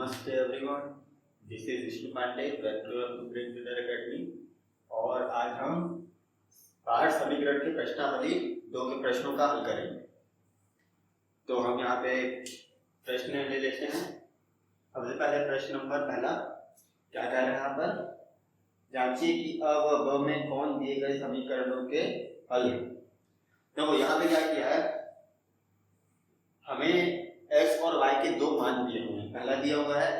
नमस्ते everyone, this is Vishnu Pandey, welcome to brain builder academy. और आज हम पार्ट समीकरण के प्रश्नावली 2 के प्रश्नों का हल करेंगे। तो हम यहाँ पे प्रश्न ले लेते हैं। सबसे पहले प्रश्न नंबर पहला क्या कह रहे हैं यहाँ पर, जांचिए कि अ व ब में कौन दिए गए समीकरणों के हल हैं। तो यहाँ पे क्या किया है, हमें x और y के दो मान दिए हुए हैं। पहला दिया हुआ है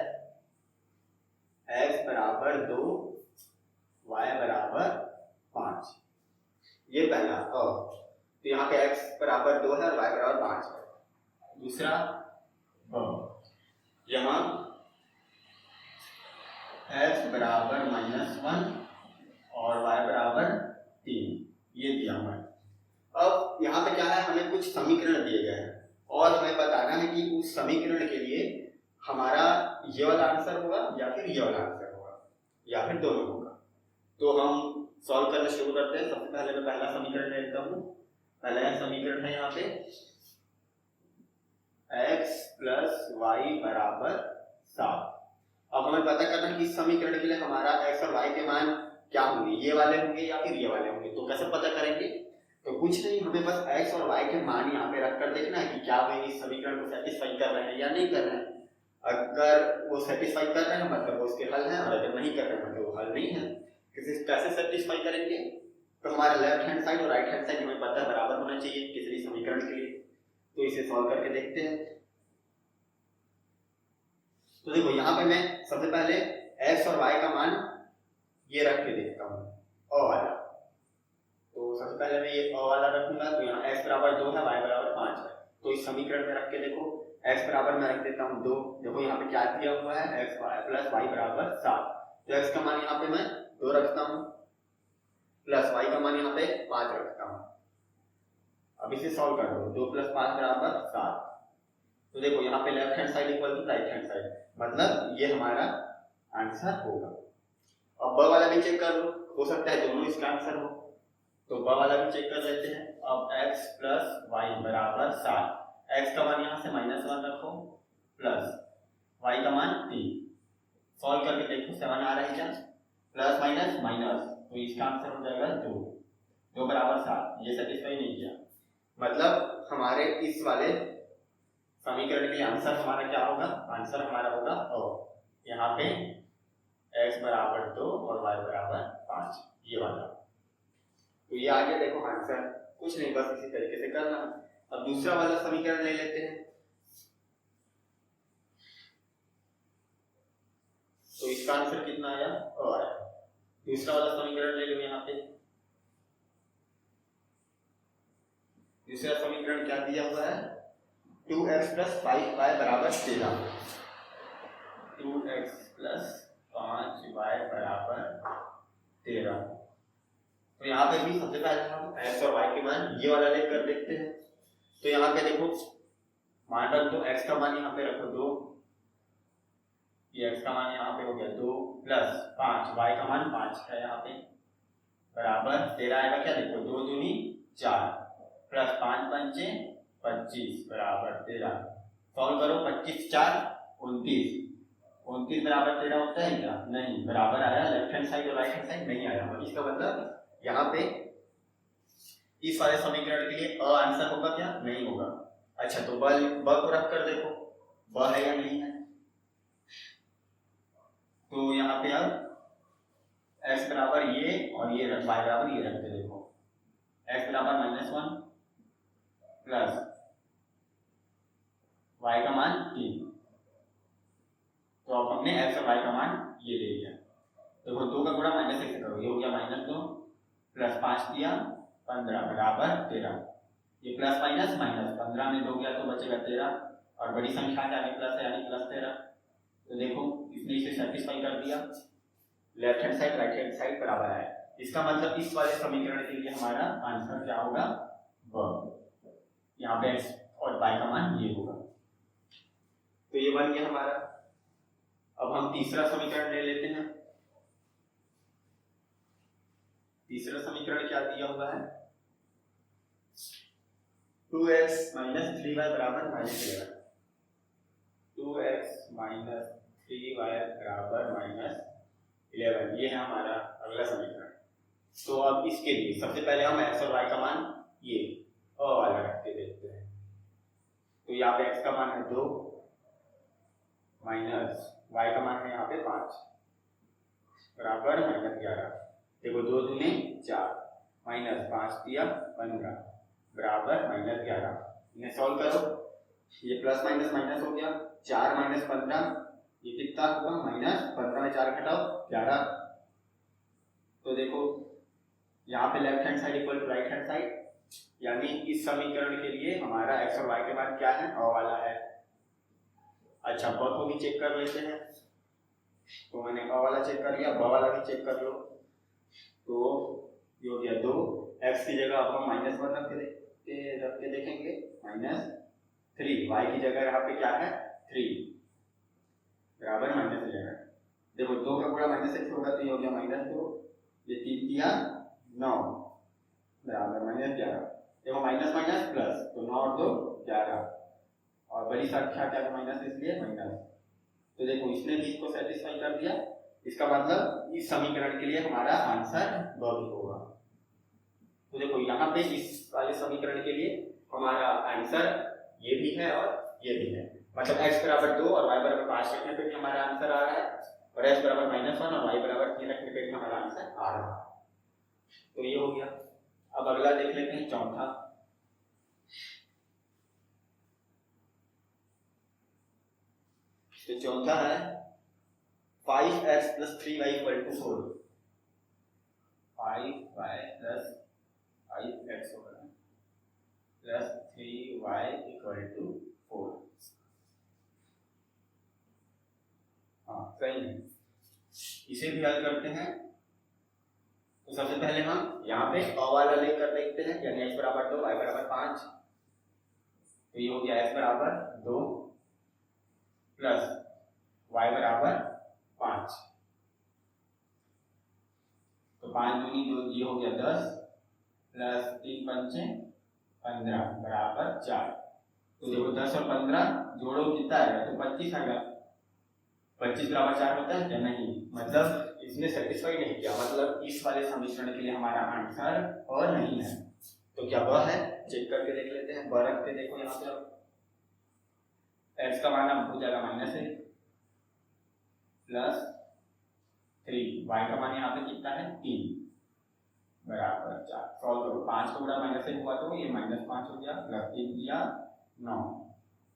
x बराबर 2 y बराबर 5, ये पहला। तो यहाँ पे x बराबर 2 है और y बराबर 5 है। दूसरा यहाँ x बराबर -1 और y बराबर 3, ये दिया हुआ है। अब यहाँ पे क्या है, हमें कुछ समीकरण दिए गए हैं और हमें बताना है कि उस समीकरण के लिए हमारा ये वाला आंसर होगा या फिर ये वाला आंसर होगा या फिर दोनों होगा। तो हम सॉल्व करना शुरू करते हैं। सबसे पहले मैं पहला समीकरण ले लेता हूँ। पहला समीकरण है यहाँ पे x प्लस वाई बराबर 7। अब हमें पता करना है कि इस समीकरण के लिए हमारा x और y के मान क्या होंगे, ये वाले होंगे या फिर ये वाले होंगे। तो कैसे पता करेंगे, तो कुछ नहीं, हमें बस x और y के मान यहाँ पे रखकर देखना है कि क्या वे इस समीकरण को सेटिस्फाई कर रहे हैं या नहीं कर रहे हैं। अगर वो सेटिस्फाई कर रहे हैं मतलब वो उसके हल हैं, और अगर नहीं कर रहे हैं तो वो हल नहीं है। कैसे सेटिस्फाई करेंगे, तो हमारा लेफ्ट हैंड साइड और राइट हैंड साइड हमें पता है बराबर होना चाहिए किसी भी समीकरण के लिए। तो इसे सॉल्व करके देखते हैं। तो देखो यहाँ पे मैं सबसे पहले x और y का मान ये रख के देखता हूँ, अ वाला। तो सबसे पहले मैं ये अ वाला रखूंगा। तो यहाँ x बराबर 2 है, y बराबर 5 है। तो इस समीकरण में रख के देखो, x बराबर मैं रख देता हूँ 2। देखो यहाँ पे क्या दिया हुआ है, x प्लस y बराबर 7। तो x का मान यहाँ पे मैं 2 रखता हूँ, प्लस y का मान यहाँ पे 5 रखता हूँ। अब इसे सॉल्व कर दो, 2 प्लस 5 बराबर 7। तो देखो यहाँ पे left hand side equal to right hand side, मतलब ये हमारा आंसर होगा। अब ब वाला भी चेक कर लो, हो सकता है दोनों इसका आंसर हो। तो ब वाला भी चेक कर लेते हैं। अब x प्लस वाई बराबर 7, x का मान यहाँ से -1 रखो, प्लस y का मान 3। सॉल्व करके देखो 7 आ रहा है क्या, प्लस माइनस माइनस, तो इसका आंसर हो जाएगा 2 बराबर 7। ये सेटिस्फाई नहीं किया, मतलब हमारे इस वाले समीकरण के लिए आंसर हमारा क्या होगा, आंसर हमारा होगा और यहाँ पे x बराबर 2 और y बराबर 5, ये वाला। तो ये आगे देखो आंसर, कुछ नहीं, बस इसी तरीके से करना। अब दूसरा वाला समीकरण ले लेते हैं। तो इसका आंसर कितना आया, और दूसरा वाला समीकरण ले लो। यहाँ पे दूसरा समीकरण क्या दिया हुआ है, 2x प्लस 5y बराबर 13। 2x प्लस 5y बराबर 13। तो यहाँ पे भी सबसे पहले हम x और y के मान ये वाला लेकर देखते हैं। तो यहाँ पे देखो मान रख दो, x का मान यहाँ पे रखो 2, ये x का मान यहाँ पे हो गया 2, प्लस 5, y का मान 5 है यहाँ पे, बराबर 13 आएगा क्या, देखो 2 दूनी 4, प्लस 5 पंचे 25 बराबर 13। सॉल्व करो, 25 4 29, 29 बराबर 13 होता है क्या, नहीं, बराबर आया लेफ्ट हैंड साइड और राइट हैंड साइड नहीं आया। इसका मतलब यहाँ पे इस वाले समीकरण के लिए अ आंसर होगा क्या, नहीं होगा। अच्छा, तो ब को रख कर देखो ब है या नहीं है। तो यहाँ पे अब x बराबर ये और ये y बराबर ये रखते देखो, x बराबर -1 प्लस y का मान 3। तो अब हमने x और y का मान ये ले लिया। देखो 2 का गुणा -1 से करो, ये हो गया -2 प्लस 5 दिया 15 बराबर 13। ये प्लस माइनस माइनस, 15 में 2 गया तो बचेगा 13, और बड़ी संख्या के आगे प्लस है यानी प्लस 13। तो देखो इसने इसे सेटिस्फाई कर दिया, left hand side right hand side बराबर है। इसका मतलब इस वाले समीकरण के लिए हमारा आंसर क्या होगा, ब। यहाँ पे x और y का मान ये होगा। तो ये बन गया हमारा। अब हम तीसरा समीकरण ले लेते हैं। तीसरा समीकरण क्या दिया हुआ है, 2x - 3y बराबर -11। 2x - 3y बराबर -11, ये है हमारा अगला समीकरण। तो अब इसके लिए सबसे पहले हम x और y का मान ये वाला रख के देखते हैं। तो यहाँ पे x का मान है 2 माइनस y का मान है यहाँ पे 5 बराबर -11। देखो 2 दूनी 4 माइनस 5 दिया 15 बराबर -11। इन्हें सॉल्व करो, ये प्लस माइनस माइनस हो गया, 4 माइनस 15 ये कितना होगा -15 में 4 घटाओ 11। तो देखो यहाँ पे left hand side equal to right hand side, यानी इस समीकरण के लिए हमारा x और y के मान क्या है, अ वाला है। अच्छा ब को भी चेक कर लेते हैं। तो मैंने अ वाला चेक कर लिया, ब वाला भी चेक कर लो। तो ये हो गया 2, x की जगह आप -1 रख के देखेंगे -3, y की जगह यहाँ पे क्या है 3 बराबर -11। देखो 2 का पूरा -6 होगा तो ये हो गया -2, ये 3 दिया 9 बराबर -11। देखो माइनस माइनस प्लस, तो 9 और 2 11, और बड़ी संख्या क्या है माइनस, इसलिए माइनस। तो देखो इसने भी इसको सेटिस्फाई कर दिया, इसका मतलब इस समीकरण के लिए हमारा आंसर ब भी होगा। तो देखो यहाँ पे इस वाले समीकरण के लिए हमारा आंसर ये भी है और ये भी है, मतलब x बराबर 2 और y बराबर 5 रखने पे भी हमारा आंसर आ रहा है, और x बराबर -1 और y बराबर 3 रखने पे भी हमारा आंसर आ रहा है। तो ये हो गया। अब अगला देख लेते हैं चौथा। तो चौथा है 5x + 3y = 4। 5y + 5x + 3y = 4। हाँ सही है, इसे भी हल करते हैं। तो सबसे पहले हम यहाँ पे अ वाला लेकर देखते हैं, यानी x बराबर 2 y बराबर 5। तो ये हो गया x बराबर 2 प्लस y बराबर 5। तो 5 दूनी 2, ये हो गया 10 प्लस 3 पंचे 15 बराबर 4। तो देखो 10 और 15 जोड़ो कितना आएगा, तो 25 आएगा। 25 बराबर 4 होता है क्या, नहीं, मतलब इसने सेटिस्फाई नहीं किया, मतलब इस वाले समीकरण के लिए हमारा आंसर और नहीं है। तो क्या वह है, चेक करके देख लेते हैं। ब रख के देखो यहाँ पे x का मान अब हो जाएगा -1 प्लस 3, y का मान यहाँ पे कितना है 3 बराबर 4। सॉल्व करो, 5 को बड़ा -1 हुआ तो ये -5 हो गया, प्लस 3 दिया 9,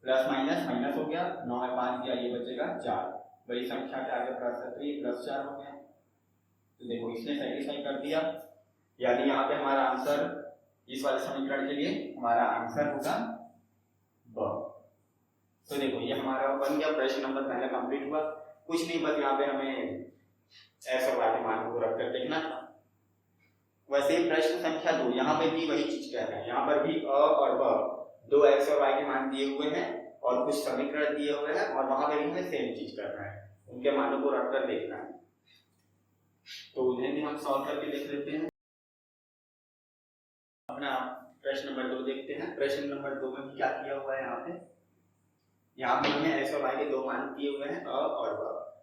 प्लस माइनस माइनस हो गया, 9 में 5 दिया, ये बचेगा 4। बड़ी संख्या के आगे प्लस 3 प्लस 4 हो गया। तो देखो इसने सेटिस्फाई कर दिया, यानी यहाँ पे हमारा आंसर इस वाले समीकरण के लिए हमारा आंसर होगा ब। तो देखो ये हमारा बन गया, प्रश्न नंबर पहला कंप्लीट हुआ। कुछ नहीं, बस यहाँ पे हमें x और y के मान को रख कर देखना था। वैसे प्रश्न संख्या 2 यहाँ पे भी वही चीज कह रहे हैं, यहाँ पर भी अ और ब, दो x और y के मान दिए हुए हैं और कुछ समीकरण दिए हुए हैं, और वहां पे भी हमें सेम चीज करना है, उनके मानों को रख कर देखना है। तो उन्हें भी हम सॉल्व करके देख लेते हैं। अपना प्रश्न नंबर 2 देखते हैं। प्रश्न नंबर 2 में क्या किया हुआ है, यहाँ पे हमें x और y के दो मान दिए हुए हैं, अ और ब,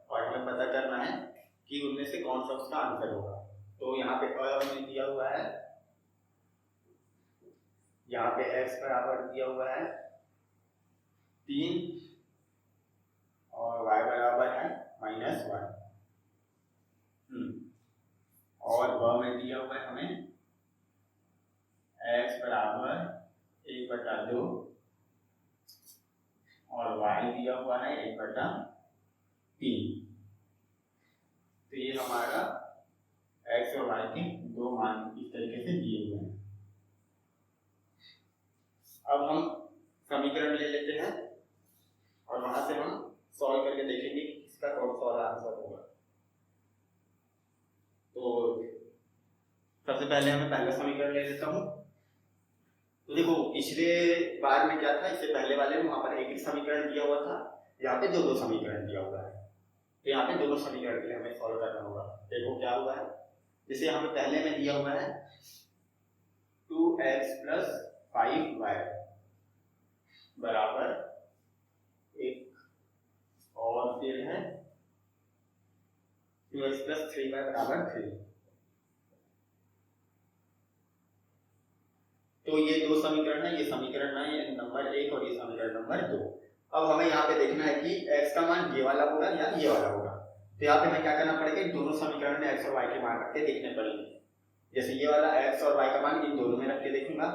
और हमें पता करना है कि उनमें से कौन सा उसका आंसर होगा। तो यहाँ पे अ हमें दिया हुआ है, यहाँ पे x बराबर दिया हुआ है 3 और y बराबर है -1, और ब में दिया हुआ है हमें x बराबर 1/2 और y दिया हुआ है 1/3। तो ये हमारा x और y के दो मान इस तरीके से दिए हुए हैं। अब हम समीकरण ले लेते हैं और वहां से हम सॉल्व करके देखेंगे कि किसका कौन सा वाला आंसर होगा। तो सबसे पहले हमें पहला समीकरण ले लेता हूँ। तो देखो पिछले बार में क्या था, इससे पहले वाले में वहां पर एक ही समीकरण दिया हुआ था, यहाँ पे दो समीकरण दिया हुआ है। तो यहाँ पे दोनों समीकरण के लिए हमें सॉल्व करना होगा। देखो क्या हुआ है, जैसे यहाँ पे पहले में दिया हुआ है 2x + 5y बराबर 1, और फिर है 2x प्लस 3y बराबर 3। तो ये दो समीकरण है, ये समीकरण है नंबर 1 और ये समीकरण नंबर 2। अब हमें यहाँ पे देखना है कि x का मान ये वाला होगा या ये वाला होगा। तो यहाँ पे हमें क्या करना पड़ेगा, दोनों समीकरण में x और y के मान रख के देखने पड़ेंगे। जैसे ये वाला x और y का मान इन दोनों में रख के देखूंगा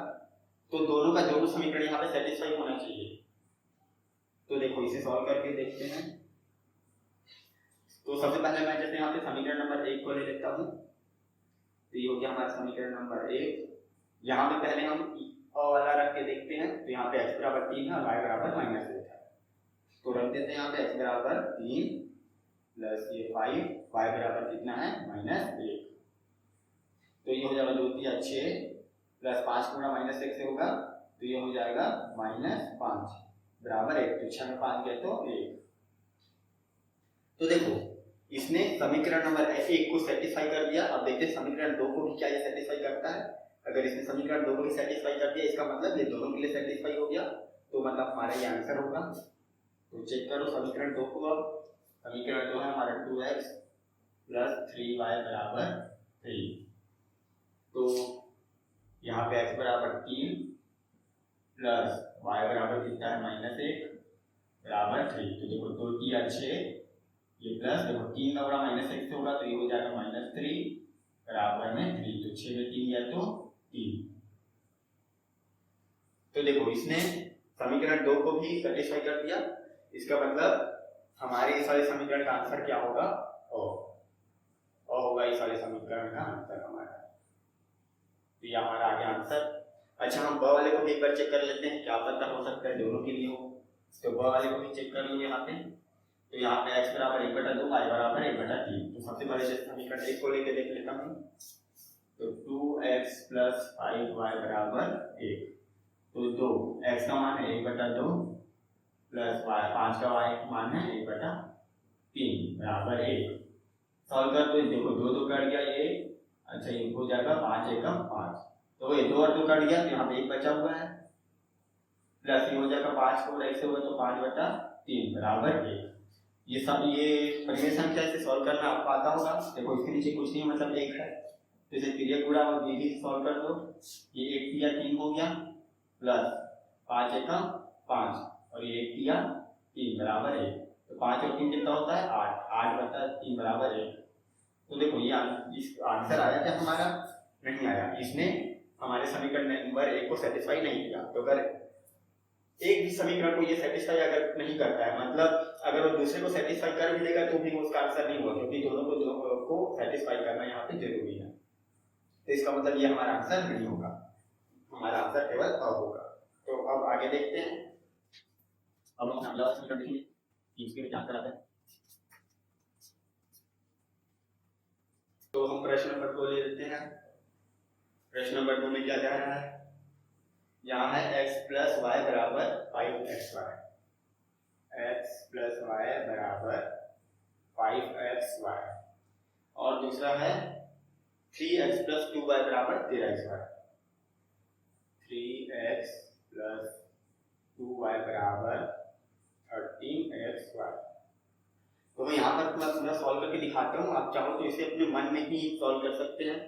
तो दोनों का दोनों समीकरण यहाँ पे सेटिस्फाई होना चाहिए। तो देखो इसे सॉल्व करके देखते हैं। तो सबसे पहले मैं जैसे यहाँ पे समीकरण नंबर 1 को ले लेता हूँ। तो ये हो गया हमारा समीकरण नंबर 1। यहाँ पे पहले हम अ वाला रख के देखते हैं। तो यहाँ पे x बराबर 3 है और y बराबर -1 है। तो रख देते हैं यहाँ पे x बराबर 3 प्लस ये 5, y बराबर कितना है -1। तो ये हो जाएगा 2 3 6 प्लस 5 गुणा -1 से होगा तो ये हो जाएगा -5 बराबर 1। तो 6 में 5 गया तो 1। तो देखो इसने समीकरण नंबर 1 को सेटिस्फाई कर दिया। अब देखते हैं समीकरण 2 को भी क्या ये सेटिस्फाई करता है। अगर इसने समीकरण 2 को भी सेटिस्फाई कर दिया इसका मतलब ये दोनों के लिए सेटिस्फाई हो गया। तो मतलब हमारा ये आंसर होगा। तो चेक करो समीकरण 2 को। अब समीकरण 2 है हमारा 2x प्लस 3y बराबर 3। तो यहाँ पे x बराबर 3 प्लस y बराबर कितना है -1 बराबर 3। तो देखो 2 3 6 ये प्लस देखो 3 का बड़ा -1 से होगा तो ये हो जाएगा -3 बराबर में 3। तो 6 में 3 गया तो 3। तो देखो इसने समीकरण 2 को भी सेटिस्फाई कर दिया। इसका मतलब हमारे इस वाले समीकरण का आंसर क्या होगा, ओ होगा इस वाले समीकरण का आंसर हमारा। तो ये हमारा आ गया आंसर। अच्छा हम ब वाले को भी एक बार चेक कर लेते हैं, क्या पता हो सकता है दोनों के लिए हो। तो ब वाले को भी चेक कर लो यहाँ पे। तो यहाँ पे x बराबर 1/2 y बराबर 1/3। तो सबसे पहले जैसे समीकरण 1 को लेके देख लेता हूँ। तो 2x प्लस 5y बराबर 1। तो 2 x का मान है 1/2 प्लस y 5 का y मान है 1/3 बराबर 1। सॉल्व कर दो। देखो 2 2 कट गया ये। अच्छा ये हो जाएगा 5 एकम 5। तो ये 2 और 2 कट गया तो यहाँ पे 1 बचा हुआ है प्लस ये हो जाएगा 5 को x से हुआ तो 5/3 बराबर 1। ये सब ये परिमेय संख्या से सॉल्व करना आपको आता होगा। देखो इसके नीचे कुछ नहीं मतलब 1 है तो इसे तिर्यक गुणा और विधि से सॉल्व कर दो। ये 1 तिया 3 हो गया प्लस 5 एकम 5 और ये 1 तिया 3 बराबर 1। तो 5 और 3 कितना होता है 8। 8/3 बराबर 1। तो देखो ये आंसर आया क्या हमारा, नहीं आया। इसने हमारे समीकरण नंबर 1 को सेटिस्फाई नहीं किया। तो अगर एक भी समीकरण को ये सेटिस्फाई अगर नहीं करता है मतलब अगर वो दूसरे को सेटिस्फाई कर भी देगा तो भी उसका आंसर नहीं होगा, क्योंकि दोनों को सेटिस्फाई करना यहाँ पे जरूरी है। तो इसका मतलब ये हमारा आंसर नहीं होगा, हमारा आंसर केवल अ होगा। तो अब आगे देखते हैं। अब हम अगला समीकरण देखेंगे, इसके लिए आंसर आता है। तो हम प्रश्न नंबर 2 ले लेते हैं। प्रश्न नंबर 2 में क्या जा रहा है, यहाँ है x प्लस वाई बराबर 5xy। x प्लस वाई बराबर 5xy और दूसरा है 3x प्लस 2y बराबर 13xy। 3x प्लस 2y बराबर 13xy। तो मैं यहाँ पर पूरा सॉल्व करके दिखाता हूँ। आप चाहो तो इसे अपने मन में ही सॉल्व कर सकते हैं।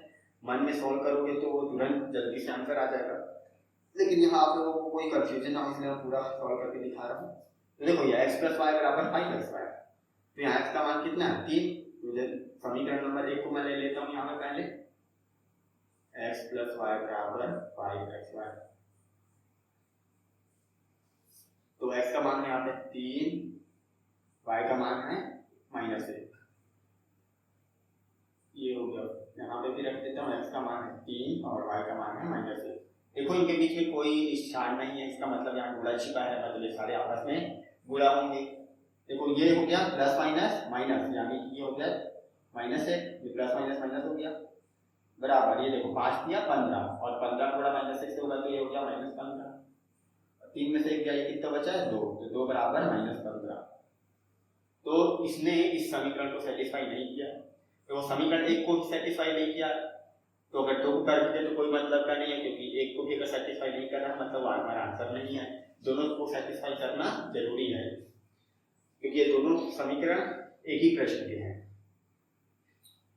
मन में सॉल्व करोगे तो वो तुरंत जल्दी से आंसर आ जाएगा, लेकिन यहाँ आप लोगों को कोई कंफ्यूजन ना हो इसलिए मैं पूरा सॉल्व करके दिखा रहा हूँ। तो देखो ये x प्लस वाई बराबर 5xy। तो यहाँ x का मान कितना है 3। तो समीकरण नंबर 1 को मैं ले लेता हूँ यहाँ पे पहले, x प्लस वाई बराबर 5xy। तो x का मान है यहाँ पे 3, y का मान है -1। ये हो गया। यहाँ पे भी रख देता हूँ x का मान है 3 और y का मान है -1। देखो इनके बीच में कोई निशान नहीं है, इसका मतलब यहाँ गुणा छिपा है, मतलब ये सारे आपस में गुणा होंगे। देखो ये हो गया प्लस माइनस माइनस, यानी ये हो गया -1, ये प्लस माइनस माइनस हो गया बराबर। ये देखो 5 दिया 15 और 15 गुणा -1 से होगा तो ये हो गया -15। 3 में से 1 गया, ये कितना बचा है 2, तो 2 बराबर -15। तो इसने इस समीकरण को सेटिस्फाई नहीं किया। तो समीकरण 1 को सेटिस्फाई नहीं किया तो अगर 2 को कर दिया तो कोई मतलब का नहीं है, क्योंकि 1 को भी अगर सेटिस्फाई नहीं कर रहा मतलब हमारा आंसर नहीं है। दोनों को सेटिस्फाई करना जरूरी है, क्योंकि ये दोनों समीकरण एक ही प्रश्न के हैं।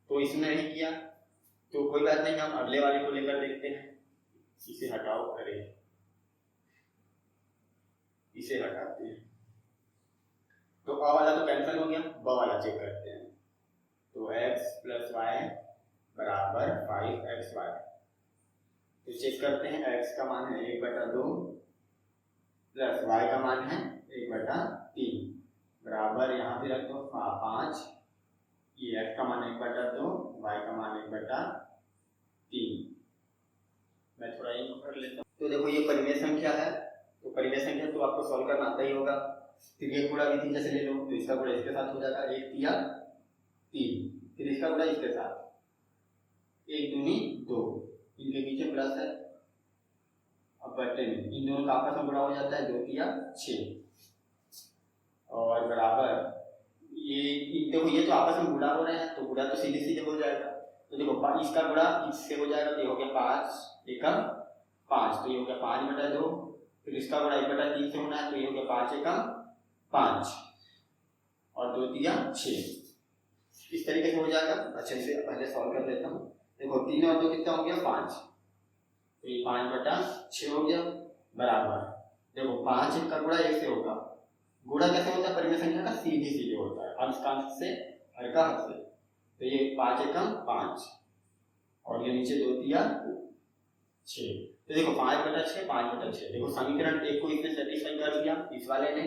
तो इसने नहीं किया तो कोई बात नहीं, हम अगले वाले को लेकर देखते हैं। इसे हटाओ, अरे इसे हटाते हैं। तो अ वाला तो कैंसिल हो गया, ब वाला चेक करते हैं। तो x प्लस वाई बराबर 5xy। तो चेक करते हैं, x का मान है 1/2 प्लस y का मान है 1/3 बराबर, यहाँ पे रख दो 5। ये x का मान 1/2, y का मान 1/3। मैं थोड़ा ये कर लेता हूँ। तो देखो ये परिमेय संख्या है, तो परिमेय संख्या तो आपको सॉल्व करना आता ही होगा। तिर्यक गुणा विधि जैसे ले लो, तो इसका गुणा इसके साथ हो जाएगा 1 तिया 3, फिर इसका गुणा इसके साथ 1 दूनी 2, इनके पीछे प्लस है। अब बटे में इन दोनों का आपस में गुणा हो जाता है 2 तिया 6 और बराबर ये देखो ये तो आपस में गुणा हो रहे हैं, तो गुणा तो सीधे सीधे हो जाएगा। तो देखो इसका गुणा इससे हो जाएगा, तो ये हो गया 5 एकम 5, तो ये हो गया 5/2। फिर इसका गुणा 1/3 से होना है, तो ये हो गया 5 एकम 5 और 2 तिया 6। इस तरीके से हो जाएगा। अच्छे से पहले सॉल्व कर देता हूँ। देखो 3 और 2 कितना हो गया 5, तो ये 5/6 हो गया बराबर। देखो 5 का गुणा 1 से होगा, गुणा कैसे होता है परिमेय संख्या का, सीधे सीधे होता है, अंश का अंश से हर का हर से। तो ये 5 एकम 5 और ये नीचे 2 तिया 6। तो देखो 5/6 5/6। देखो समीकरण 1 को इसने सेटिस्फाई कर दिया इस वाले ने।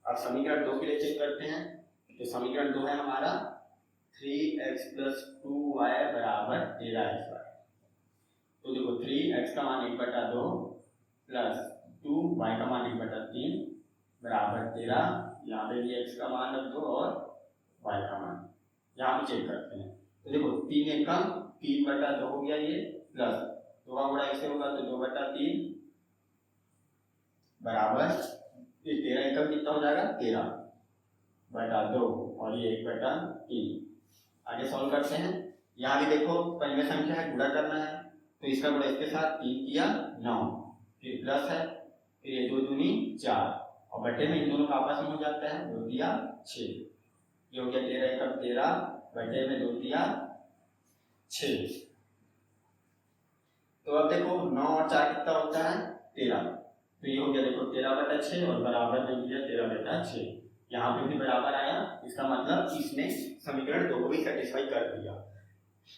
अब समीकरण 2 के लिए चेक करते हैं। तो समीकरण 2 है हमारा 3x + 2y बराबर 13xy। तो देखो 3x का मान 1/2 प्लस 2y का मान 1/3 बराबर 13। यहाँ पे भी x का मान रख दो और y का मान यहाँ पे चेक करते हैं। तो देखो 3 एकम 3/2 हो गया ये, प्लस 2 का गुणा इससे होगा तो 2/3 बराबर 13 एकम कितना हो जाएगा 13/2 और ये 1/3। आगे सॉल्व करते हैं। यहाँ भी देखो परिमेय संख्या है, गुणा करना है, तो इसका गुणा इसके साथ 3 तिया 9, फिर प्लस है, फिर ये 2 दूनी 4 और बटे में इन दोनों का आपस में हो जाता है 2 तिया 6। ये हो गया 13 एकम 13 बटे में 2 तिया 6। तो अब देखो 9 और 4 कितना होता है 13, तो ये हो गया देखो 13/6 और बराबर में दिया 13/6। यहाँ पे भी बराबर आया, इसका मतलब इसने समीकरण 2 को भी सेटिस्फाई कर दिया,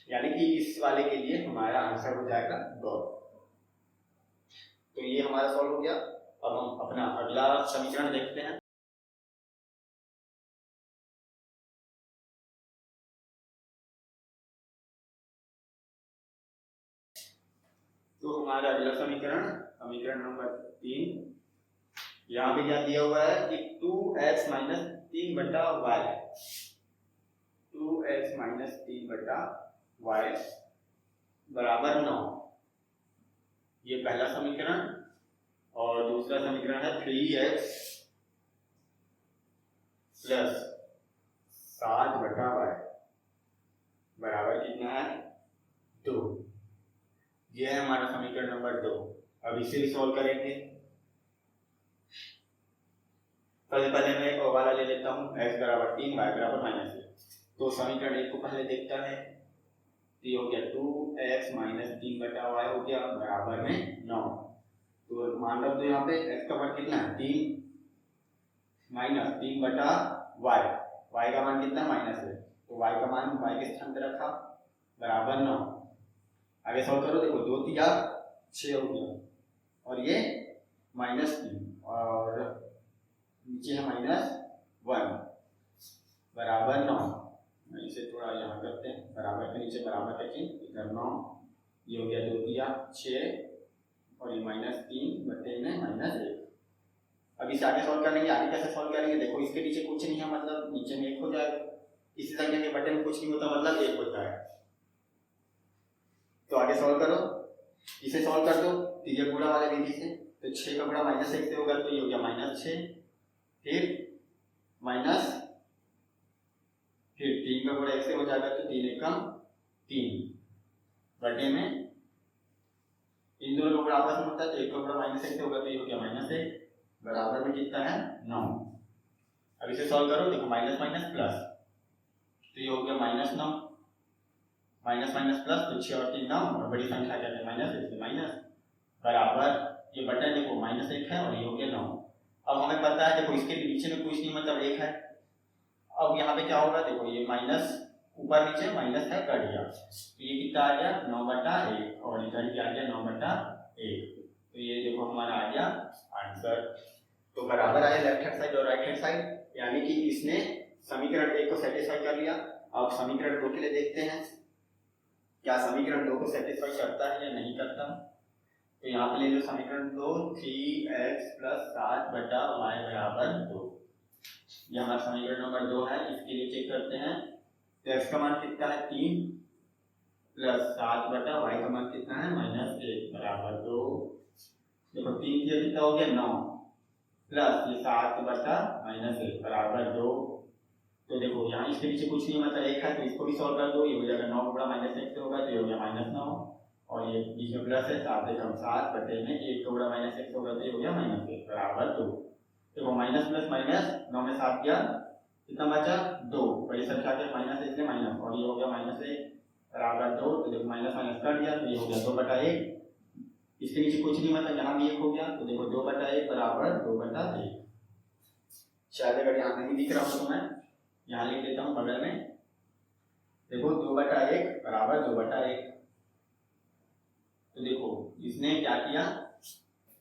यानी कि इस वाले के लिए हमारा आंसर हो जाएगा 2। तो ये हमारा सॉल्व हो गया। अब हम अपना अगला समीकरण देखते हैं। तो हमारा अगला समीकरण समीकरण नंबर 3, यहाँ पे क्या दिया हुआ है कि 2x - 3/y 2x - 3/y बराबर 9। ये पहला समीकरण। और दूसरा समीकरण है 3x + 7/y बराबर कितना है 2। ये है हमारा समीकरण नंबर 2। अब इसे भी सॉल्व करेंगे। सबसे पहले मैं एक वाला ले लेता हूँ, x बराबर 3 y बराबर -1। तो समीकरण 1 को पहले देखता है। तो ये हो गया 2x - 3/y हो गया बराबर में 9। तो मान रख दो यहाँ पे x का मान कितना है 3 - 3/y, y का मान कितना -1, तो y का मान y के स्थान पे रखा बराबर 9। आगे सॉल्व करो। देखो 2 तिया 6 हो गया और ये -3 और नीचे है -1 बराबर 9। इसे थोड़ा यहाँ करते हैं, बराबर के नीचे बराबर करके इधर 9। ये हो गया 2 तिया 6 और ये -3 बटे में -1। अब इसे आगे सॉल्व करेंगे। आगे कैसे सॉल्व करेंगे, देखो इसके नीचे कुछ नहीं है, मतलब नीचे में 1 हो जाएगा। इसी संख्या के बटे में कुछ नहीं होता, मतलब 1 होता है। तो आगे सॉल्व करो, इसे सॉल्व कर दो तिर्यक गुणा वाले विधि से। तो 6 का गुणा -1 से होगा, तो ये हो गया -6, फिर 3 का गुणा 1 से हो जाएगा, तो 3 एकम 3 बटे में इन दोनों का गुणा आपस में होता है, तो 1 का गुणा -1 से होगा, तो ये हो गया -1 बराबर में कितना है 9। अब इसे सॉल्व करो। देखो माइनस माइनस प्लस, तो ये हो गया -9 माइनस माइनस प्लस, तो 6 और 3 9, और बड़ी संख्या क्या है माइनस, इसलिए माइनस बराबर ये बटन देखो -1 है और ये हो गया 9। अब हमें पता है देखो इसके नीचे में कुछ नहीं मतलब 1 है। अब यहाँ पे क्या होगा देखो ये माइनस ऊपर नीचे माइनस है कट गया, तो ये कितना आ गया 9/1 और इधर क्या आ गया 9/1। तो ये देखो हमारा आ गया आंसर। तो बराबर आया लेफ्ट हैंड साइड और राइट हैंड साइड, यानी कि इसने समीकरण 1 को सेटिस्फाई कर लिया। अब समीकरण 2 के लिए देखते हैं क्या समीकरण 2 को सेटिस्फाई करता है या नहीं करता। तो यहाँ पे ले लो समीकरण 2, 3x + 7/y = 2। ये हमारा समीकरण नंबर 2 है। इसके लिए चेक करते हैं तो x का मान कितना है 3 + 7/y का मान कितना है -1 = 2। देखो 3 कितना हो गया 9 प्लस ये 7/-1 = 2। तो देखो यहाँ इसके पीछे कुछ नहीं मतलब 1 है, तो इसको भी सॉल्व कर दो, ये हो जाएगा 9 गुणा -1 से होगा तो ये हो गया -9, और ये बीच में प्लस है 7 एकम 7 बटे में 1 गुणा -1 होगा तो ये हो गया -1 = 2। देखो माइनस प्लस माइनस 9 में 7 गया, कितना बचा 2, बड़ी संख्या के माइनस इसलिए माइनस, और ये हो गया -1 = 2। तो देखो माइनस माइनस कट गया तो ये हो गया 2/1। इसके नीचे कुछ नहीं मतलब यहाँ भी 1 हो गया, तो देखो 2/1 = 2/1। शायद अगर यहाँ नहीं दिख रहा हो तो मैं यहाँ लिख देता हूँ बगल में। देखो 2/1 = 2/1। तो देखो इसने क्या किया,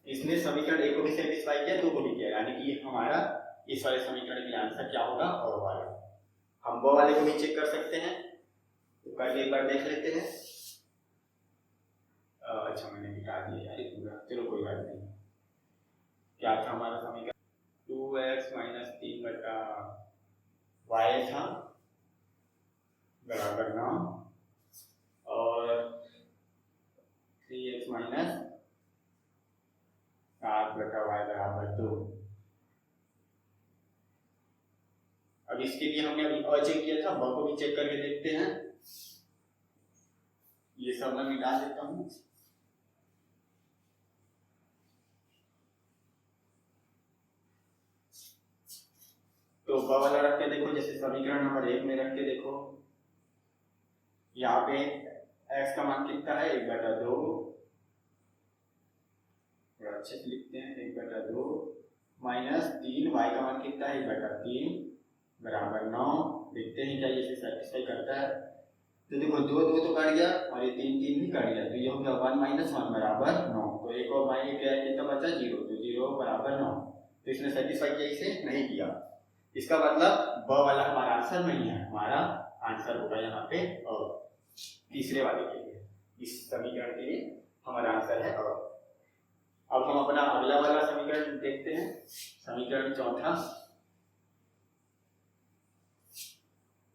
इसने समीकरण 1 को भी सेटिस्फाई किया, 2 को भी किया, यानी कि हमारा इस वाले समीकरण के लिए आंसर क्या होगा और वाला। हम वो वाले को भी चेक कर सकते हैं, तो करके एक बार देख लेते हैं। अच्छा मैंने मिटा दिया यार पूरा, चलो कोई बात नहीं। क्या था हमारा समीकरण 2x - 3/y था बराबर 9 और 3x - 7/y = 2। अब इसके लिए हमने अभी अ चेक किया था, ब को भी चेक करके देखते हैं। ये सब मैं मिटा देता हूं। तो ब वाला रख के देखो, जैसे समीकरण नंबर 1 में रख के देखो, यहाँ पे x का मान कितना है 1/2, अच्छे से लिखते हैं 1/2 माइनस 3y का मान कितना है 1/3 बराबर 9। देखते हैं क्या ये सेटिस्फाई करता है। तो देखो 2 2 तो कट गया और ये 3 3 भी कट गया, तो ये हो गया 1 - 1 बराबर 9। तो एक और माइनस गया कितना बचा 0, तो 0 बराबर 9। तो इसने सेटिस्फाई किया, इसे नहीं किया। इसका मतलब ब वाला हमारा आंसर नहीं है, हमारा आंसर होगा यहाँ पे और तीसरे वाले के लिए, इस समीकरण के लिए हमारा आंसर है और। अब हम अपना अगला वाला समीकरण देखते हैं, समीकरण चौथा।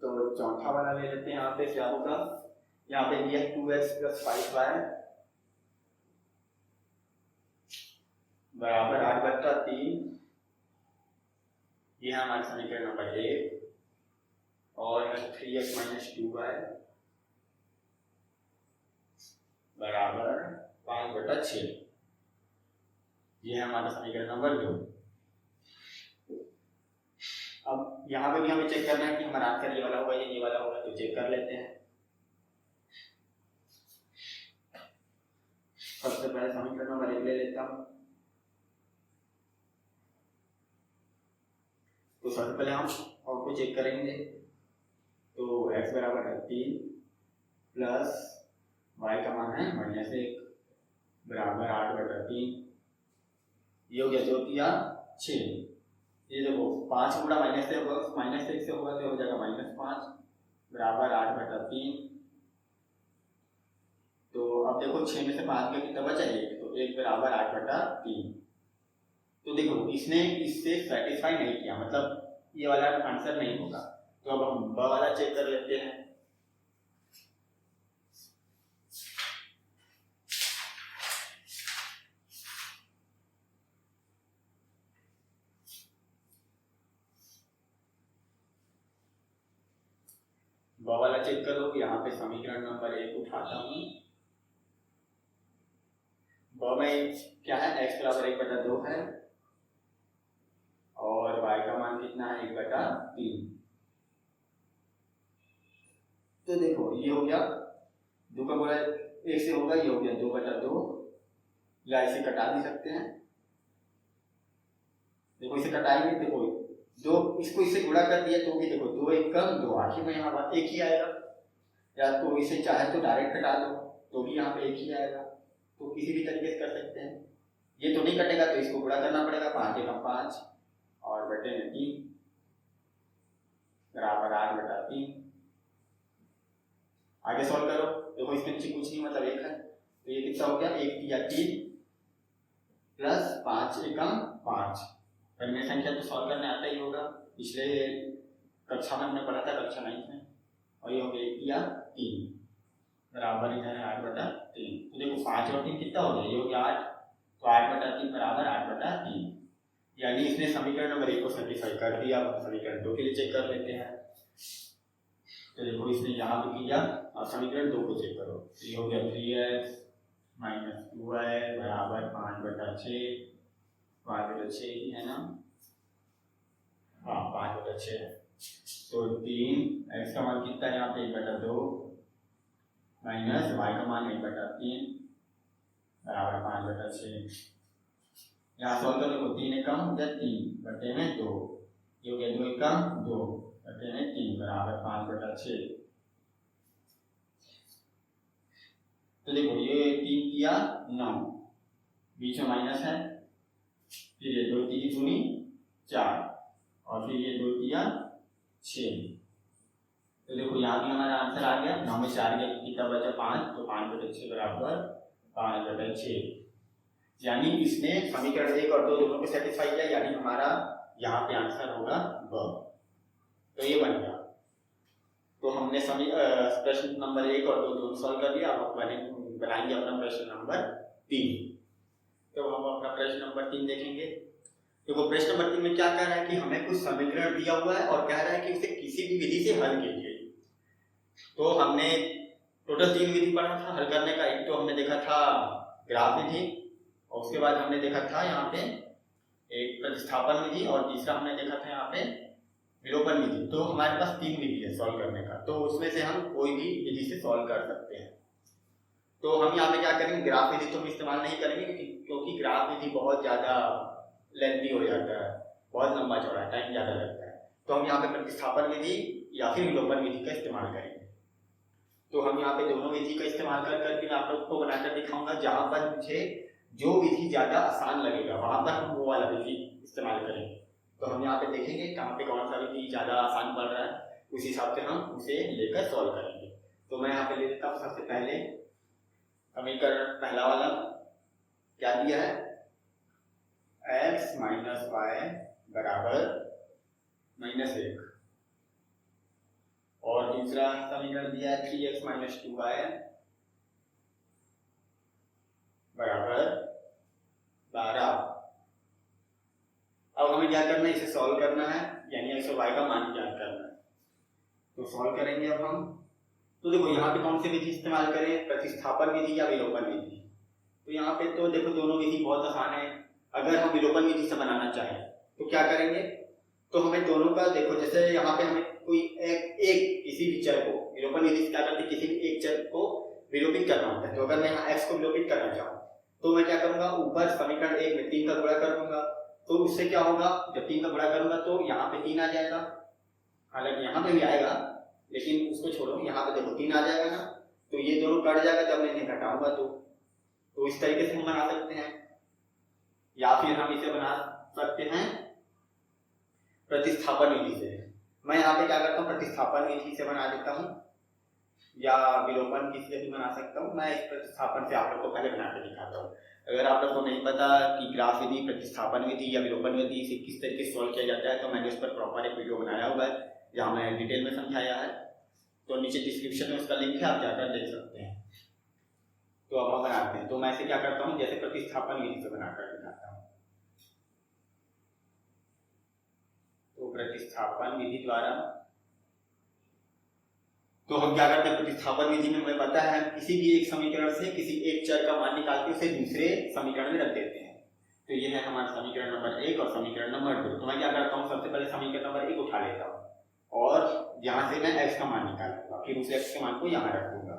तो चौथा वाला ले लेते हैं। यहाँ पे क्या होगा, यहाँ पे दिया 2x + 5y बराबर 8/3। ये है हमारा समीकरण नंबर 1। और 3x - 2y बराबर 5/6। ये है हमारा समीकरण नंबर 2। अब यहाँ पे भी हमें चेक करना है कि हमारा आंसर ये वाला होगा या ये वाला होगा, तो चेक कर लेते हैं। सबसे पहले समीकरण नंबर 1 ले लेता हूँ। तो सबसे पहले हम और को चेक करेंगे। तो x बराबर 3 प्लस y का मान है -1 बराबर 8/3। ये हो गया 2 तिया 6। ये देखो 5 गुणा -1 से होगा तो हो जाएगा -5 बराबर 8/3। तो अब देखो 6 में से 5 का कितना बचा 1, तो 1 बराबर 8/3। तो देखो इसने इससे सेटिस्फाई नहीं किया, मतलब ये वाला आंसर नहीं होगा। तो अब हम ब वाला चेक कर लेते हैं। ब वाला चेक कर लो, यहाँ पे समीकरण नंबर 1 उठाता हूँ। ब में क्या है, x बराबर 1/2 है और y का मान कितना है 1/3। तो देखो ये हो गया 2 का गुणा 1 से होगा, ये हो गया 2/2, या इसे कटा भी सकते हैं। देखो इसे कटाएंगे, देखो 2 इसको इससे गुणा कर दिया तो भी देखो 2 1 कम 2, आखिर में यहाँ बात 1 ही आएगा। या तो इसे चाहे तो डायरेक्ट कटा दो तो भी यहाँ पे 1 ही आएगा, तो किसी भी तरीके से कर सकते हैं। ये तो नहीं कटेगा तो इसको गुणा करना पड़ेगा, 5 एकम 5 और बटे में 3 बराबर 8/3। आगे सॉल्व करो, देखो इसके नीचे कुछ नहीं मतलब 1 है, तो ये कितना हो गया 1 या 3 प्लस 5 एकम 5। परिमेय संख्या तो सॉल्व करने आता ही होगा, पिछले कक्षा में हमने पढ़ा था, कक्षा 9 में। और ये हो गया 1 या 3 बराबर इधर है 8/3। तो देखो 5 और 3 कितना हो गया, ये हो गया 8, तो 8/3 बराबर 8/3। यानी इसने समीकरण नंबर 1 को सेटिस्फाई कर दिया। समीकरण 2 के लिए चेक कर लेते हैं। तो देखो इसने यहाँ पे किया, और समीकरण 2 को चेक करो, तो ये हो गया 3x - 2y बराबर 5/6। 5/6 ही है ना, हाँ 5/6 है। तो 3 x का मान कितना है यहाँ पे 1/2 माइनस y का मान 1/3 बराबर 5/6। यहाँ सॉल्व करो, देखो 3 एकम या 3 बटे में 2, ये हो गया 2 एकम 2 बटे में 3 बराबर 5/6। तो देखो ये 3 किया 9, बीच में माइनस है, फिर ये 2 3 दूनी 4 और फिर ये 2 किया 6। तो देखो यहाँ भी हमारा आंसर आ गया, 9 में 4 गया कितना बचा 5, तो 5/6 बराबर 5/6। यानी इसने समीकरण 1 और 2 दोनों को सेटिस्फाई किया, यानी हमारा यहाँ पे आंसर होगा ब। तो ये बन गया। तो हमने प्रश्न नंबर 1 और 2 दोनों सॉल्व कर लिया। अब बनाएंगे अपना प्रश्न नंबर 3। तो हम अपना प्रश्न नंबर 3 देखेंगे। देखो प्रश्न नंबर 3 में क्या कह रहा है कि हमें कुछ समीकरण दिया हुआ है और कह रहा है कि उसे किसी भी विधि से हल कीजिए। तो हमने टोटल 3 विधि पढ़ा था हल करने का। एक तो हमने देखा था ग्राफ विधि, और उसके बाद हमने देखा था यहाँ पे एक प्रतिस्थापन विधि, और तीसरा हमने देखा था यहाँ पे विलोपन विधि। तो हमारे पास 3 विधि है सॉल्व करने का, तो उसमें से हम कोई भी विधि से सॉल्व कर सकते हैं। तो हम यहाँ पे क्या करेंगे, ग्राफ विधि तो हम इस्तेमाल नहीं करेंगे, क्योंकि ग्राफ विधि बहुत ज़्यादा लेंथी हो जाता है, बहुत लंबा चौड़ा है, टाइम ज़्यादा लगता है। तो हम यहाँ पे प्रतिस्थापन विधि या फिर विलोपन विधि का इस्तेमाल करेंगे। तो हम यहाँ पे दोनों विधि का इस्तेमाल कर करके मैं आप लोग को बनाकर दिखाऊंगा। जहाँ पर मुझे जो विधि ज़्यादा आसान लगेगा वहाँ पर हम वो वाला विधि इस्तेमाल करेंगे। तो हम यहाँ पे देखेंगे कहाँ पे कौन सा विधि ज़्यादा आसान पड़ रहा है, उस हिसाब से हम उसे लेकर सॉल्व करेंगे। तो मैं यहाँ पे ले लेता हूँ सबसे पहले समीकरण पहला वाला। क्या दिया है, x - y बराबर -1, और दूसरा समीकरण दिया है 3x - 2y बराबर 12। अब हमें क्या करना है, इसे सॉल्व करना है, यानी x और y का मान ज्ञात करना है। तो सॉल्व करेंगे अब हम। तो देखो यहाँ पे कौन सी विधि इस्तेमाल करें, प्रतिस्थापन विधि या विलोपन विधि। तो यहाँ पे तो देखो दोनों विधि बहुत आसान है। अगर हम विलोपन विधि से बनाना चाहें तो क्या करेंगे, तो हमें दोनों का देखो, जैसे यहाँ पे हमें कोई एक किसी भी चर को, विलोपन विधि से क्या करते हैं, किसी भी एक चर को विलोपित करना होता है। तो अगर मैं यहाँ x को विलोपित करना चाहूँ तो मैं क्या करूंगा, ऊपर समीकरण 1 में 3 का गुणा कर दूंगा। तो उससे क्या होगा, जब 3 का गुणा करूंगा तो यहाँ पे 3 आ जाएगा, हालांकि यहाँ पे भी आएगा लेकिन उसको छोड़ो, यहाँ पे देखो 3 आ जाएगा ना। तो ये दोनों कट जाएगा जब मैं इन्हें घटाऊंगा तो इस तरीके से हम बना सकते हैं, या फिर हम इसे बना सकते हैं प्रतिस्थापन विधि से। मैं यहाँ पे क्या करता हूँ, प्रतिस्थापन विधि से बना देता हूँ, या विलोपन विधि से भी बना सकता हूँ। मैं इस प्रतिस्थापन से आप लोग को पहले बना के दिखाता हूँ। अगर आप लोग को नहीं पता कि ग्राफ विधि, प्रतिस्थापन विधि या विलोपन विधि से किस तरीके से सॉल्व किया जाता है, तो मैंने उस पर प्रॉपर एक वीडियो बनाया हुआ है जहाँ मैं डिटेल में समझाया है। तो नीचे डिस्क्रिप्शन में उसका लिंक है, आप जाकर देख सकते हैं। तो अब हम बनाते हैं। तो मैं इसे क्या करता हूँ, जैसे प्रतिस्थापन विधि से बनाकर दिखाता हूँ। तो प्रतिस्थापन विधि द्वारा तो हम क्या करते हैं, प्रतिस्थापन विधि में हमें पता है किसी भी एक समीकरण से किसी एक चर का मान निकाल के उसे दूसरे समीकरण में रख देते हैं। तो ये है हमारा समीकरण नंबर 1 और समीकरण नंबर 2। तो मैं क्या करता हूँ, सबसे पहले समीकरण नंबर 1 उठा लेता हूँ और यहाँ से मैं x का मान निकालूंगा, फिर उस x के मान को यहाँ रख दूंगा।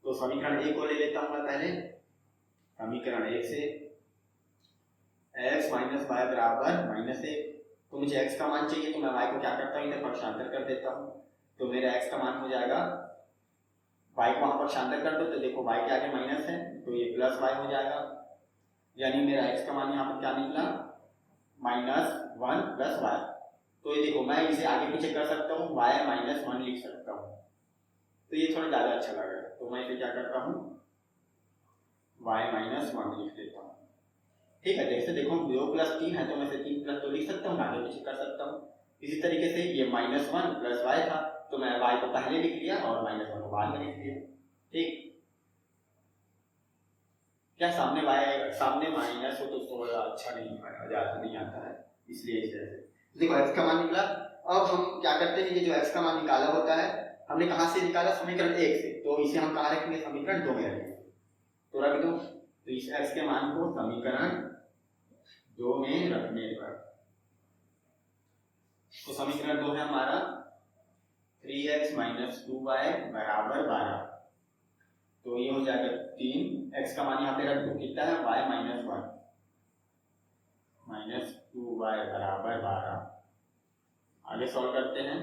तो समीकरण 1 को ले लेता हूँ मैं पहले। समीकरण 1 से x माइनस वाई बराबर -1। तो मुझे x का मान चाहिए, तो मैं y को क्या करता हूँ, इधर पक्षांतर कर देता हूँ। तो मेरा x का मान हो जाएगा, y को वहां पक्षांतर कर दो तो देखो y के आगे माइनस है तो ये प्लस y हो जाएगा, यानी मेरा x का मान यहाँ पर क्या निकला, -1 प्लस y। तो ये देखो मैं इसे आगे पीछे कर सकता हूँ, y -1 लिख सकता हूँ, तो ये थोड़ा ज्यादा अच्छा लग रहा है। तो मैं इसे क्या करता हूँ, y -1 लिख देता हूँ। ठीक है, जैसे देखो 2 + 3 है तो मैं इसे 3 + 2 लिख सकता हूँ, आगे पीछे कर सकता हूँ। इसी तरीके से ये -1 प्लस y था तो मैं y को पहले लिख लिया और -1 को बाद में लिख लिया। ठीक, क्या सामने माइनस हो तो थोड़ा अच्छा नहीं आता है, इसलिए इस तरह से देखो x का मान निकला। अब हम क्या करते हैं, ये जो x का मान निकाला होता है हमने कहाँ से निकाला, समीकरण 1 से, तो इसे हम कहाँ रखेंगे, समीकरण 2 में रखेंगे। तो रख दो, तो इस x के मान को समीकरण 2 में रखने पर, तो समीकरण 2 है हमारा 3x - 2y बराबर 12। तो ये हो जाएगा 3, x का मान यहाँ पे रख दो, कितना है y -1 -2y बराबर 12। आगे सॉल्व करते हैं।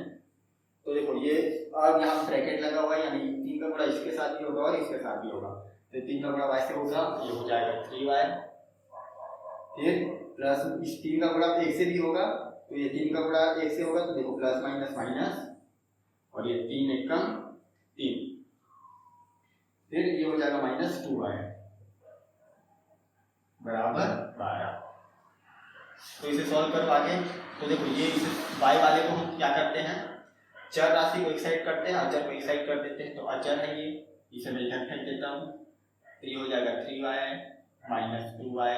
तो देखो ये अब यहाँ ब्रैकेट लगा हुआ है, यानी 3 का गुणा इसके साथ भी होगा और इसके साथ भी होगा। तो 3 का गुणा y से होगा, ये हो जाएगा 3y, फिर प्लस इस 3 का गुणा 1 से भी होगा, तो ये 3 का गुणा 1 से होगा, तो देखो प्लस माइनस माइनस, और ये 3 एकम 3, फिर ये हो जाएगा -2y बराबर 12। तो इसे सॉल्व करो आगे। तो देखो ये y वाले को हम क्या करते हैं, चर राशि को एक साइड करते हैं, अचर को एक साइड कर देते हैं। तो अचर है ये, इसे मैं इधर फेंक देता हूँ, तो ये हो जाएगा 3y - 2y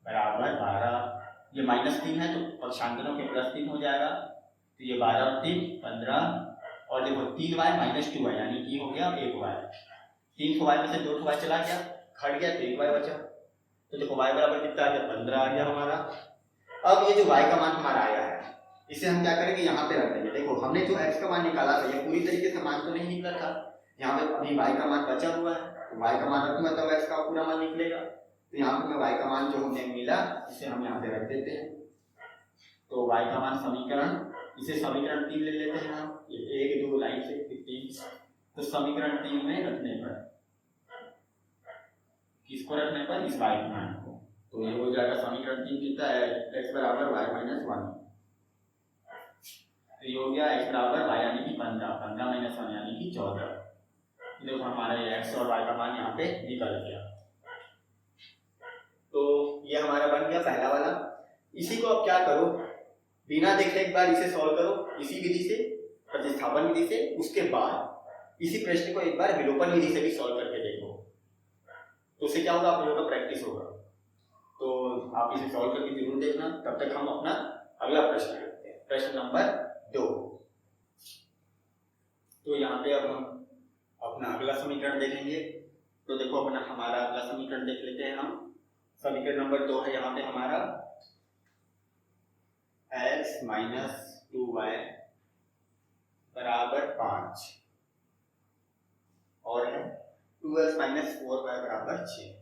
बराबर 12। ये -3 है तो पक्षांतरों के +3 हो जाएगा, तो ये 12 और 3 15, और देखो 3y - 2y यानी कि हो गया 1y। 3 y में से 2 y चला गया, घट गया, तो 1y बचा। तो देखो y बराबर कितना आ गया, 15 आ गया हमारा। अब ये जो y का मान हमारा आया है, इसे हम क्या करेंगे, यहाँ पे रख देंगे। देखो हमने जो x का मान निकाला था, ये पूरी तरीके से मान तो नहीं निकला था, यहाँ पे अभी y का मान बचा हुआ है, तो y का मान रखूंगा तब x का पूरा मान निकलेगा। तो यहाँ पे मैं y का मान जो हमें मिला इसे हम यहाँ पे रख देते हैं। तो y का मान समीकरण, इसे समीकरण 3 ले लेते हैं हम, ये 1 2 लाइन से 3, तो समीकरण 3 में रखने पर, किसको रखने पर, इस y के मान को, तो ये हो जाएगा समीकरण 3 कितना है, x बराबर y -1, तो ये हो गया x बराबर y यानी कि 15 15 - 1 यानी कि 14। देखो हमारा ये x और y का मान यहाँ पे निकल गया। तो ये हमारा बन गया पहला वाला। इसी को अब क्या करो, बिना देखे एक बार इसे सॉल्व करो, इसी विधि से, प्रतिस्थापन विधि से, उसके बाद इसी प्रश्न को एक बार विलोपन विधि से भी सॉल्व करके देखो, तो उससे क्या होगा, आप लोगों का प्रैक्टिस होगा। तो आप इसे सॉल्व करके जरूर देखना। तब तक हम अपना अगला प्रश्न करते हैं, प्रश्न नंबर 2। तो यहाँ पे अब हम अपना अगला समीकरण देखेंगे। तो देखो अपना हमारा अगला समीकरण देख लेते हैं हम। समीकरण नंबर 2 है यहाँ पे हमारा x - 2y बराबर 5 और है 2x - 4y बराबर 6।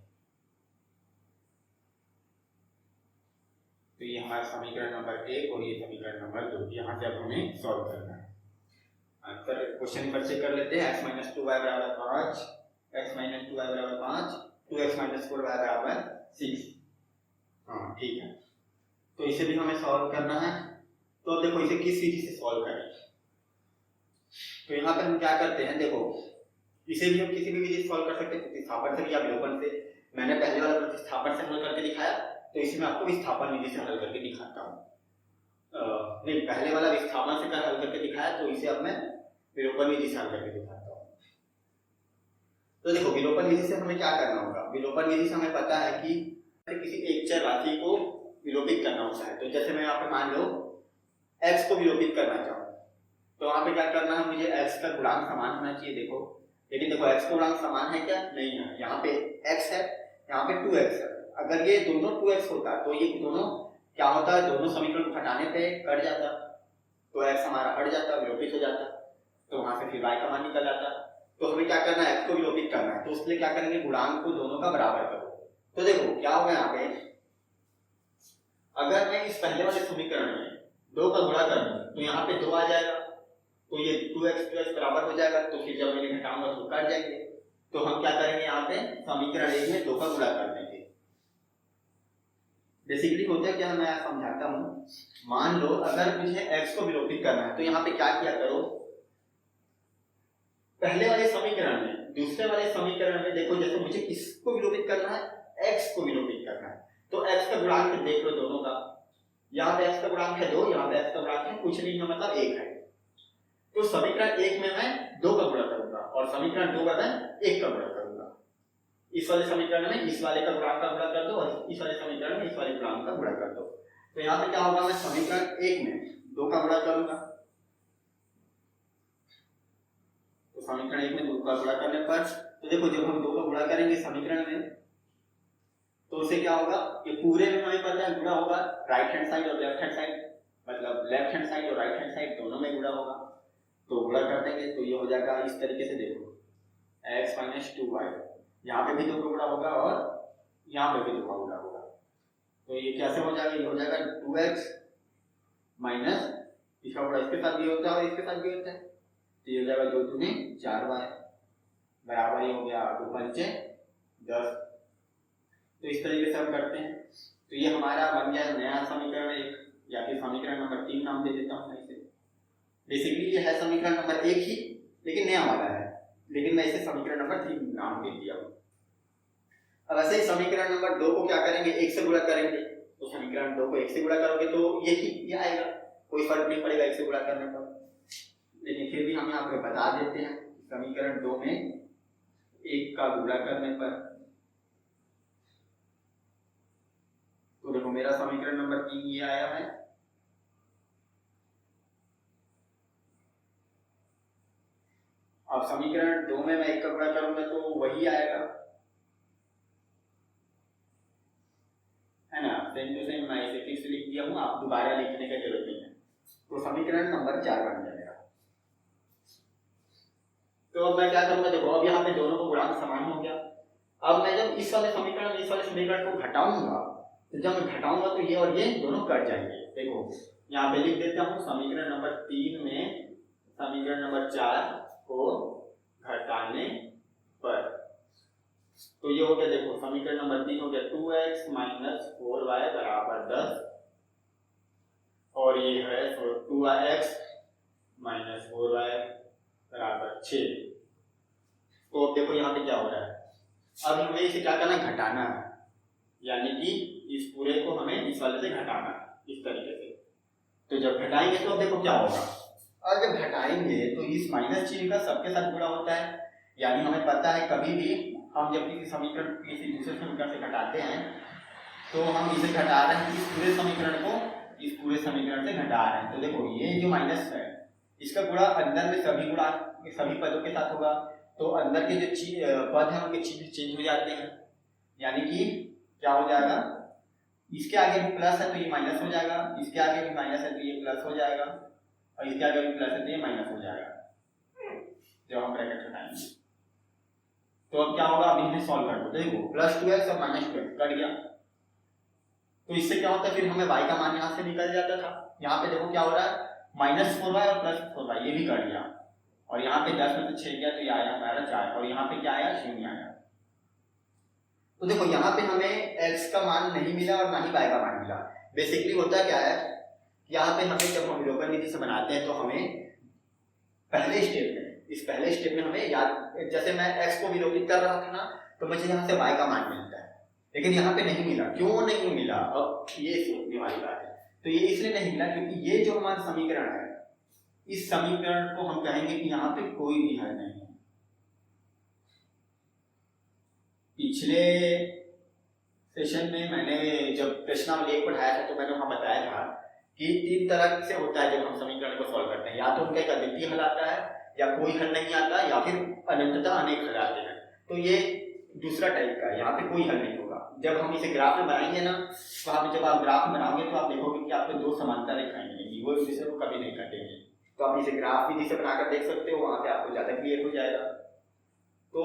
तो ये हमारा समीकरण नंबर 1 और ये समीकरण नंबर 2, यहाँ से अब हमें सॉल्व करना है। आंसर क्वेश्चन पर चेक कर लेते हैं। x - 2y बराबर 5, x - 2y बराबर 5, 2x - 4y बराबर 6। हाँ ठीक है, तो इसे भी हमें सॉल्व करना है। तो देखो इसे किस विधि से सॉल्व करें, तो यहाँ पर हम क्या करते हैं, देखो इसे भी हम किसी भी विधि से सॉल्व कर सकते हैं, प्रतिस्थापन से या विलोपन से। मैंने पहले वाला प्रतिस्थापन से हल करके दिखाया, तो इसी में आपको विस्थापन विधि से हल करके दिखाता हूँ। नहीं, पहले वाला विस्थापन से हल करके दिखाया, तो इसे अब मैं विलोपन विधि से हल करके दिखाता हूँ। तो देखो विलोपन विधि से हमें क्या करना होगा, विलोपन विधि से हमें पता है कि किसी एक चर राशि को विलोपित करना होता है। तो जैसे मैं यहाँ पे मान लो x को विलोपित करना चाहूँ, तो वहाँ पे क्या करना है, मुझे x का गुणांक समान होना चाहिए। देखो लेकिन देखो x का गुणांक समान है क्या, नहीं है। यहाँ पे x है, यहाँ पे 2x है। अगर ये दोनों 2x होता तो ये दोनों क्या होता, दोनों समीकरण को हटाने पे कट जाता, तो x हमारा हट जाता, विलोपित हो जाता, तो वहां से फिर y का मान निकल आता। तो हमें क्या करना है, x को विलोपित करना है, तो उसके लिए क्या करेंगे, गुणांक को दोनों का बराबर करो। तो देखो क्या होगा यहाँ पे, अगर मैं इस पहले वाले समीकरण में 2 का गुणा कर दूं तो यहाँ पे 2 आ जाएगा, तो ये 2x बराबर हो जाएगा, तो फिर जब मैं घटाऊंगा तो कट जाएंगे। तो हम क्या करेंगे, यहाँ पे समीकरण 1 में 2 का गुणा कर देंगे। बेसिकली होता है क्या, मैं समझाता हूँ। मान लो अगर मुझे x को विलोपित करना है तो यहाँ पे क्या किया करो, पहले वाले समीकरण में दूसरे वाले समीकरण में देखो, जैसे मुझे किसको विलोपित करना है, x को विलोपित करना है, तो x का गुणांक देख लो दोनों का, यहाँ पे x का गुणांक है 2, यहाँ पे x का गुणांक है कुछ नहीं है, मतलब 1 है। तो समीकरण 1 में मैं 2 का गुणा करूंगा और समीकरण 2 में मैं 1 का गुणा करूंगा। इस वाले समीकरण में इस वाले का गुणांक का गुणा कर दो और इस वाले समीकरण में इस वाले गुणांक का गुणा कर दो। तो यहाँ पे क्या होगा, मैं समीकरण 1 में 2 का गुणा करूंगा, तो समीकरण 1 में 2 का गुणा करने पर, तो देखो जब हम 2 का गुणा करेंगे समीकरण में तो उससे क्या होगा, ये पूरे में हमें पता है गुणा होगा, राइट हैंड साइड और लेफ्ट हैंड साइड, मतलब लेफ्ट हैंड साइड और राइट हैंड साइड दोनों में गुणा होगा, तो गुणा कर देंगे तो ये हो जाएगा इस तरीके से, देखो x माइनस 2y, यहाँ पे भी 2 का गुणा होगा और यहाँ पे भी 2 का गुणा होगा, तो ये कैसे हो जाएगा, ये हो जाएगा 2x माइनस इसका गुणा इसके साथ भी होता है और इसके साथ भी होता है, तो ये हो जाएगा 2 दूनी 4y बराबर ही हो गया 2 पंचे 10। तो इस तरीके से हम करते हैं। तो ये हमारा बन गया नया समीकरण 1, या फिर समीकरण नंबर 3 नाम दे देता हूँ मैं इसे। बेसिकली ये है समीकरण नंबर 1 ही, लेकिन नया वाला है, लेकिन मैं इसे समीकरण नंबर 3 नाम दे दिया हूँ। अब ऐसे ही समीकरण नंबर 2 को क्या करेंगे, 1 से गुणा करेंगे, तो समीकरण 2 को 1 से गुणा करोगे तो ये आएगा, कोई फर्क नहीं पड़ेगा 1 से गुणा करने पर। लेकिन फिर भी हम यहाँ पे बता देते हैं, समीकरण 2 में 1 का गुणा करने पर, तो देखो मेरा समीकरण नंबर 3 ये आया है। अब समीकरण 2 में मैं 1 का गुणा करूंगा तो वही आएगा, है ना, सेम टू सेम, मैं इसे फिर से लिख दिया हूँ, आप दोबारा लिखने की जरूरत नहीं है। तो समीकरण नंबर 4 बन गया मेरा। तो अब मैं क्या करूंगा, देखो अब यहाँ पे दोनों को गुणांक समान हो गया। अब मैं जब इस वाले समीकरण में इस वाले समीकरण को घटाऊंगा, तो जब मैं घटाऊंगा तो ये और ये दोनों कट जाएंगे। देखो यहाँ पे लिख देता हूँ, समीकरण नंबर 3 में समीकरण नंबर 4 को घटाने पर, तो ये हो गया, देखो समीकरण नंबर 3 हो गया 2x माइनस 4y बराबर 10, और ये है 2x माइनस 4y बराबर 6। तो अब देखो यहाँ पे क्या हो रहा है, अब हमें इसे क्या करना है, घटाना है, यानी कि इस पूरे को हमें इस वाले से घटाना है इस तरीके से। तो जब घटाएंगे तो अब देखो क्या होगा, और जब घटाएंगे तो इस माइनस चिन्ह का सबके साथ गुणा होता है, यानी हमें पता है कभी भी हम जब किसी समीकरण किसी दूसरे समीकरण से घटाते हैं तो हम इसे घटा रहे हैं, इस पूरे समीकरण को इस पूरे समीकरण से घटा रहे हैं। तो देखो ये जो माइनस है इसका गुणा अंदर में सभी गुणा सभी पदों के साथ होगा, तो अंदर के जो पद हैं उनके चिन्ह चेंज हो जाते हैं, यानी कि क्या हो जाएगा, इसके आगे भी प्लस है तो ये माइनस हो जाएगा, इसके आगे भी माइनस है तो ये प्लस हो जाएगा, और इसके आगे भी प्लस है तो ये माइनस हो जाएगा जब हम ब्रैकेट हटाएंगे। तो अब क्या होगा, अभी इन्हें सॉल्व कर दो, देखो प्लस 2x और माइनस 2x कट गया, तो इससे क्या होता है, फिर हमें y का मान यहाँ से निकल जाता था। यहाँ पे देखो क्या हो रहा है, माइनस 4y और प्लस 4y ये भी कट गया, और यहाँ पे 10 में से 6 गया तो ये आया हमारा 4, और यहाँ पे क्या आया, 0 आया। तो देखो यहाँ पे हमें x का मान नहीं मिला और ना ही y का मान मिला। बेसिकली होता क्या है, यहाँ पे हमें जब हम विलोपन विधि से बनाते हैं तो हमें पहले स्टेप में इस पहले स्टेप में हमें याद, जैसे मैं x को विलोपित कर रहा था ना, तो मुझे यहाँ से y का मान मिलता है, लेकिन यहाँ पे नहीं मिला। क्यों नहीं मिला, अब ये सोचने वाली बात है। तो ये इसलिए नहीं मिला क्योंकि ये जो हमारा समीकरण है, इस समीकरण को हम कहेंगे कि यहाँ पे कोई भी हल नहीं है। पिछले सेशन में मैंने जब प्रश्नावली 1 पढ़ाया था तो मैंने वहां बताया था कि 3 तरह से होता है जब हम समीकरण को सॉल्व करते हैं, या तो उनका एक अद्वितीय हल आता है, या कोई हल नहीं आता, या फिर अनंतता अनेक हल आते हैं। तो ये दूसरा टाइप का है, यहाँ पे कोई हल नहीं होगा। जब हम इसे ग्राफ में बनाएंगे ना, तो आप जब आप ग्राफ बनाओगे तो आप देखोगे कि आपको 2 समांतर रेखाएं मिलेंगी, वो एक दूसरे को कभी नहीं काटेंगे। तो आप इसे ग्राफ विधि से बनाकर देख सकते हो, वहां पे आपको ज्यादा क्लियर हो जाएगा। तो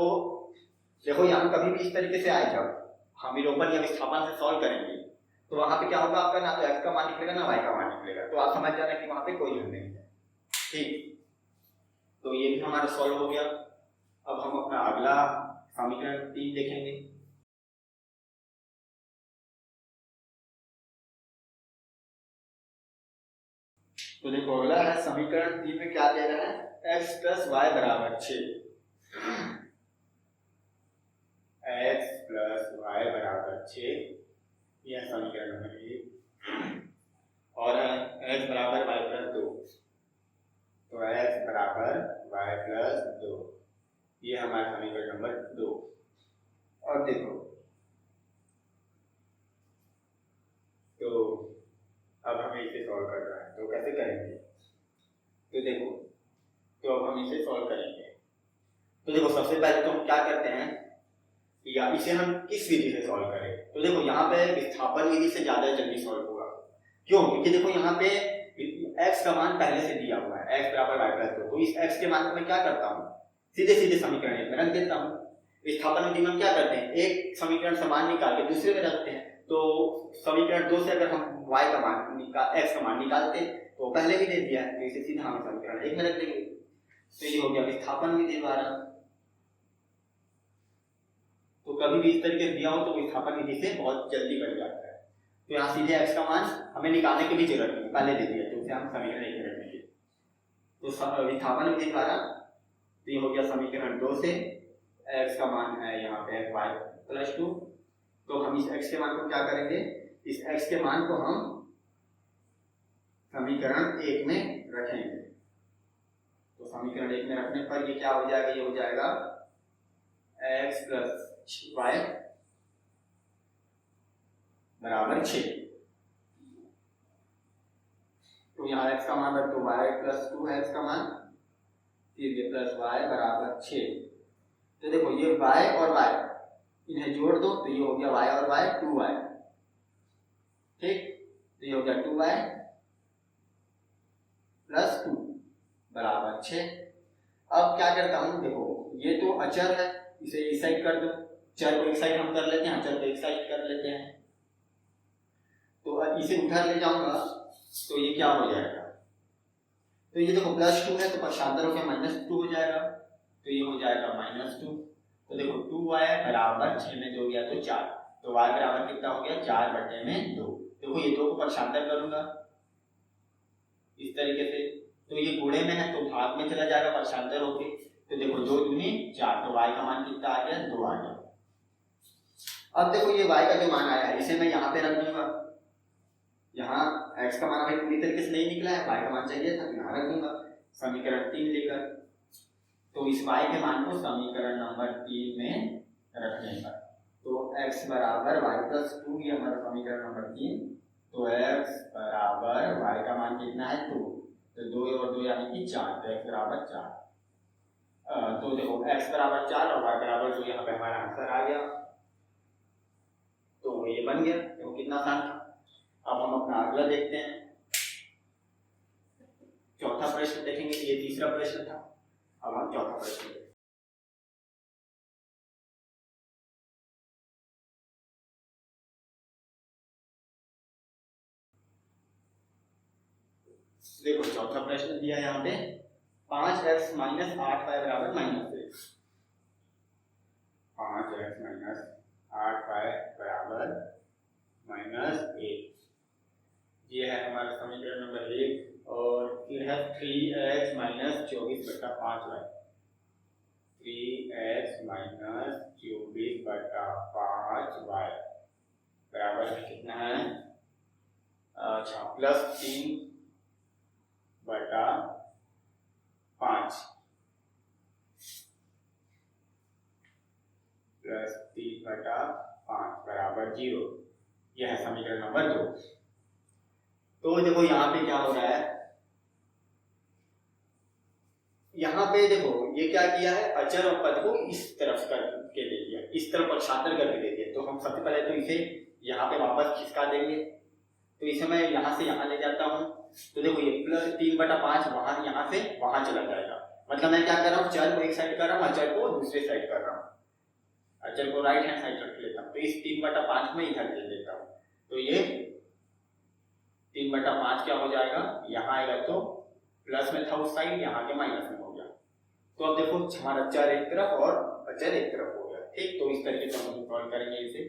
देखो यहाँ कभी भी इस तरीके से आए, जब हम विलोपन या विस्थापन से सॉल्व करेंगे तो वहां पे क्या होगा आपका, ना तो x का मान निकलेगा ना y का मान निकलेगा। तो आप समझ जाना कि वहां पे कोई हल नहीं है। ठीक, तो ये भी हमारा सॉल्व हो गया। अब हम अपना अगला समीकरण 3 देखेंगे। तो देखो अगला है समीकरण 3 में क्या दे रहा है, x प्लस वाई बराबर 6, x प्लस वाई बराबर 6, यह समीकरण नंबर 1। और x बराबर वाई प्लस 2, तो x बराबर वाई प्लस 2, ये हमारा समीकरण नंबर 2। और देखो तो अब हमें इसे सॉल्व करना है, तो कैसे करेंगे, तो देखो तो अब हम इसे सॉल्व करेंगे। तो देखो सबसे पहले तो हम क्या करते हैं, या इसे हम किस विधि से सॉल्व करें। तो देखो यहाँ पे विस्थापन विधि से ज्यादा जल्दी सॉल्व होगा। क्यों, क्योंकि देखो यहाँ पे x का मान पहले से दिया हुआ है, x बराबर y प्लस 2, तो इस x के मान को मैं क्या करता हूँ, सीधे सीधे समीकरण 1 में रख देता हूँ। विस्थापन विधि में हम क्या करते हैं, एक समीकरण समान निकाल के दूसरे में रखते हैं। तो समीकरण 2 से अगर हम y का मान x का मान निकालते तो पहले ही दे दिया है, तो इसे सीधा हम समीकरण 1 में रख देंगे। तो ये हो गया विस्थापन विधि द्वारा। तो कभी भी इस तरीके से दिया हो तो विस्थापन विधि से बहुत जल्दी कट जाता है। तो यहाँ सीधे x का मान हमें निकालने की भी जरूरत नहीं, पहले दे दिया, तो उसे हम समीकरण 1 में रख देंगे। तो विस्थापन विधि द्वारा तो ये हो गया समीकरण 2 से x का मान है यहाँ पे y प्लस 2, तो हम इस x के मान को क्या करेंगे, इस x के मान को हम समीकरण 1 में रखेंगे। तो समीकरण 1 में रखने पर ये क्या हो जाएगा, ये हो जाएगा x प्लस y बराबर 6। तो यहाँ x का मान रख दो, y प्लस 2 है x का मान, फिर ये प्लस y बराबर 6। तो देखो ये y और y इन्हें जोड़ दो, तो ये हो गया y और y 2y, ठीक, तो ये हो गया 2y प्लस 2 बराबर 6। अब क्या करता हूं, देखो ये तो अचर है, इसे इस साइड कर दो, चर को एक साइड हम कर लेते हैं, अचर को एक साइड कर लेते हैं। तो इसे उधर ले जाऊंगा तो ये क्या हो जाएगा, तो ये देखो प्लस 2 है तो पक्षांतर होकर माइनस 2 हो जाएगा, तो ये हो जाएगा माइनस 2। तो देखो 2y बराबर 6 में 2 गया तो 4, तो y बराबर कितना हो गया, 4/2। देखो ये 2 को पक्षांतर करूंगा इस तरीके से, तो ये गुणे में है तो भाग में चला जाएगा पक्षांतर होके। तो देखो 2 दूनी 4, तो y का मान कितना आ गया, 2 आ गया। अब देखो ये y का जो मान आया है इसे मैं यहाँ पे रख दूंगा, यहाँ x का मान पूरी तरीके से नहीं निकला है, y का मान चाहिए था, तो यहाँ रख दूंगा समीकरण 3 लेकर। तो इस y के मान को समीकरण नंबर 3 में रखने पर, तो x बराबर y प्लस 2, ये हमारा समीकरण नंबर 3। तो x बराबर y का मान कितना है 2, तो 2 और 2 यानी कि 4, तो x बराबर 4। तो देखो x बराबर 4 और y बराबर 2, यहाँ पे हमारा आंसर आ गया। तो ये बन गया, देखो कितना आसान था। अब हम अपना अगला देखते हैं, चौथा प्रश्न देखेंगे, ये तीसरा प्रश्न था, अब हम चौथा प्रश्न देखेंगे। देखो चौथा प्रश्न दिया है यहाँ पे 5x माइनस 8y बराबर -1। 5x माइनस 8y बराबर -1, ये है हमारा समीकरण नंबर 1। और फिर है 3x minus 24/5y, 3x minus 24/5y बराबर है कितना है, अच्छा प्लस 3/5 प्लस 3/5 बराबर 0, यह है समीकरण नंबर 2। तो देखो यहाँ पे क्या हो रहा है, यहाँ पे देखो ये क्या किया है, अचर और पद को इस तरफ करके दे दिया, इस तरफ पक्षांतर करके दे दिया। तो हम सबसे पहले तो इसे यहाँ पे वापस खिसका देंगे, तो इसे मैं यहाँ से यहाँ ले जाता हूँ। तो देखो ये प्लस 3/5 वहां यहाँ से वहां चला जाएगा, मतलब मैं क्या कर रहा हूँ, चर को एक साइड कर रहा हूँ, अचर को दूसरे साइड कर रहा हूँ। अचर को राइट हैंड साइड रख लेता हूँ, तो इस 3/5 में इधर दे देता हूँ, तो ये 3/5 क्या हो जाएगा, यहाँ आएगा तो प्लस में था उस साइड, यहाँ के माइनस में हो गया। तो अब देखो हमारा चर एक तरफ और अचर एक तरफ हो गया। ठीक, तो इस तरीके से हम सॉल्व करेंगे इसे।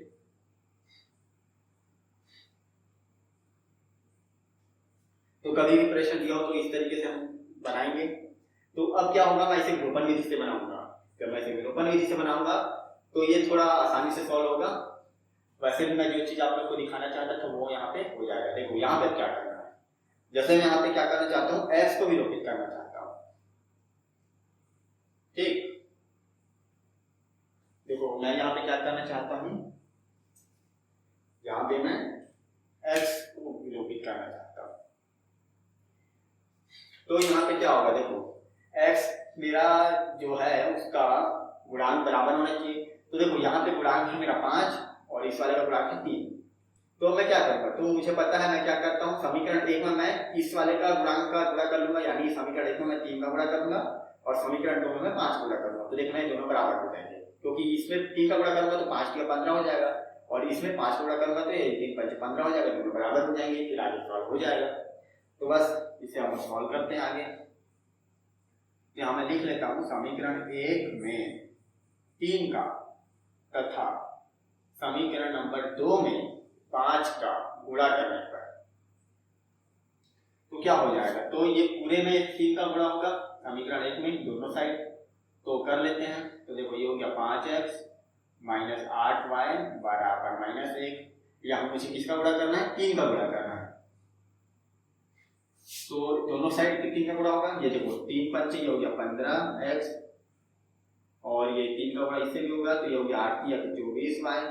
तो कभी भी प्रश्न दिया हो तो इस तरीके से हम बनाएंगे। तो अब क्या होगा, मैं इसे विलोपन विधि से बनाऊंगा। जब मैं इसे विलोपन विधि से बनाऊंगा तो ये थोड़ा आसानी से सॉल्व होगा। वैसे भी मैं जो चीज आप लोग को दिखाना चाहता था वो यहाँ पे हो जाएगा। देखो यहाँ पे क्या करना है, जैसे मैं यहाँ पे क्या करना चाहता हूँ, x को विलोपित करना चाहता हूँ। ठीक, देखो मैं यहाँ पे क्या करना चाहता हूँ, यहाँ पे मैं x को विलोपित करना चाहता हूँ। तो यहाँ पे क्या होगा, देखो x मेरा जो है उसका गुणांक बराबर होना चाहिए। तो देखो यहाँ पे गुणांक है मेरा 5 और इस वाले का गुणांक है 3। तो मैं क्या करूंगा, तो मुझे पता है मैं क्या करता हूँ, समीकरण 1 में मैं इस वाले का गुणांक का गुणा कर लूंगा, यानी समीकरण 1 में मैं 3 का गुणा करूंगा और समीकरण 2 में मैं 5 गुणा करूंगा। तो देखना ये दोनों बराबर हो जाएंगे, क्योंकि इसमें 3 का गुणा करूंगा तो 5 का 15 हो जाएगा और इसमें 5 गुणा करूंगा तो ये 3 5 15 हो जाएगा, दोनों बराबर हो जाएंगे, फिर आगे सॉल्व हो जाएगा। तो बस इसे हम सॉल्व करते हैं आगे। यहाँ मैं लिख लेता हूँ, समीकरण 1 में 3 का तथा समीकरण नंबर 2 में 5 का गुणा करने पर तो क्या हो जाएगा, तो ये पूरे में 3 का गुणा होगा समीकरण 1 में दोनों साइड। तो कर लेते हैं, तो देखो ये हो गया 5x माइनस 8y बराबर -1। यहाँ मुझे किसका गुणा करना है, 3 का गुणा करना है। तो दोनों साइड 3 का गुणा होगा, ये देखो 3 5 ये हो गया 15x और ये 3 का गुणा इससे भी होगा, तो ये हो गया 8 या 24y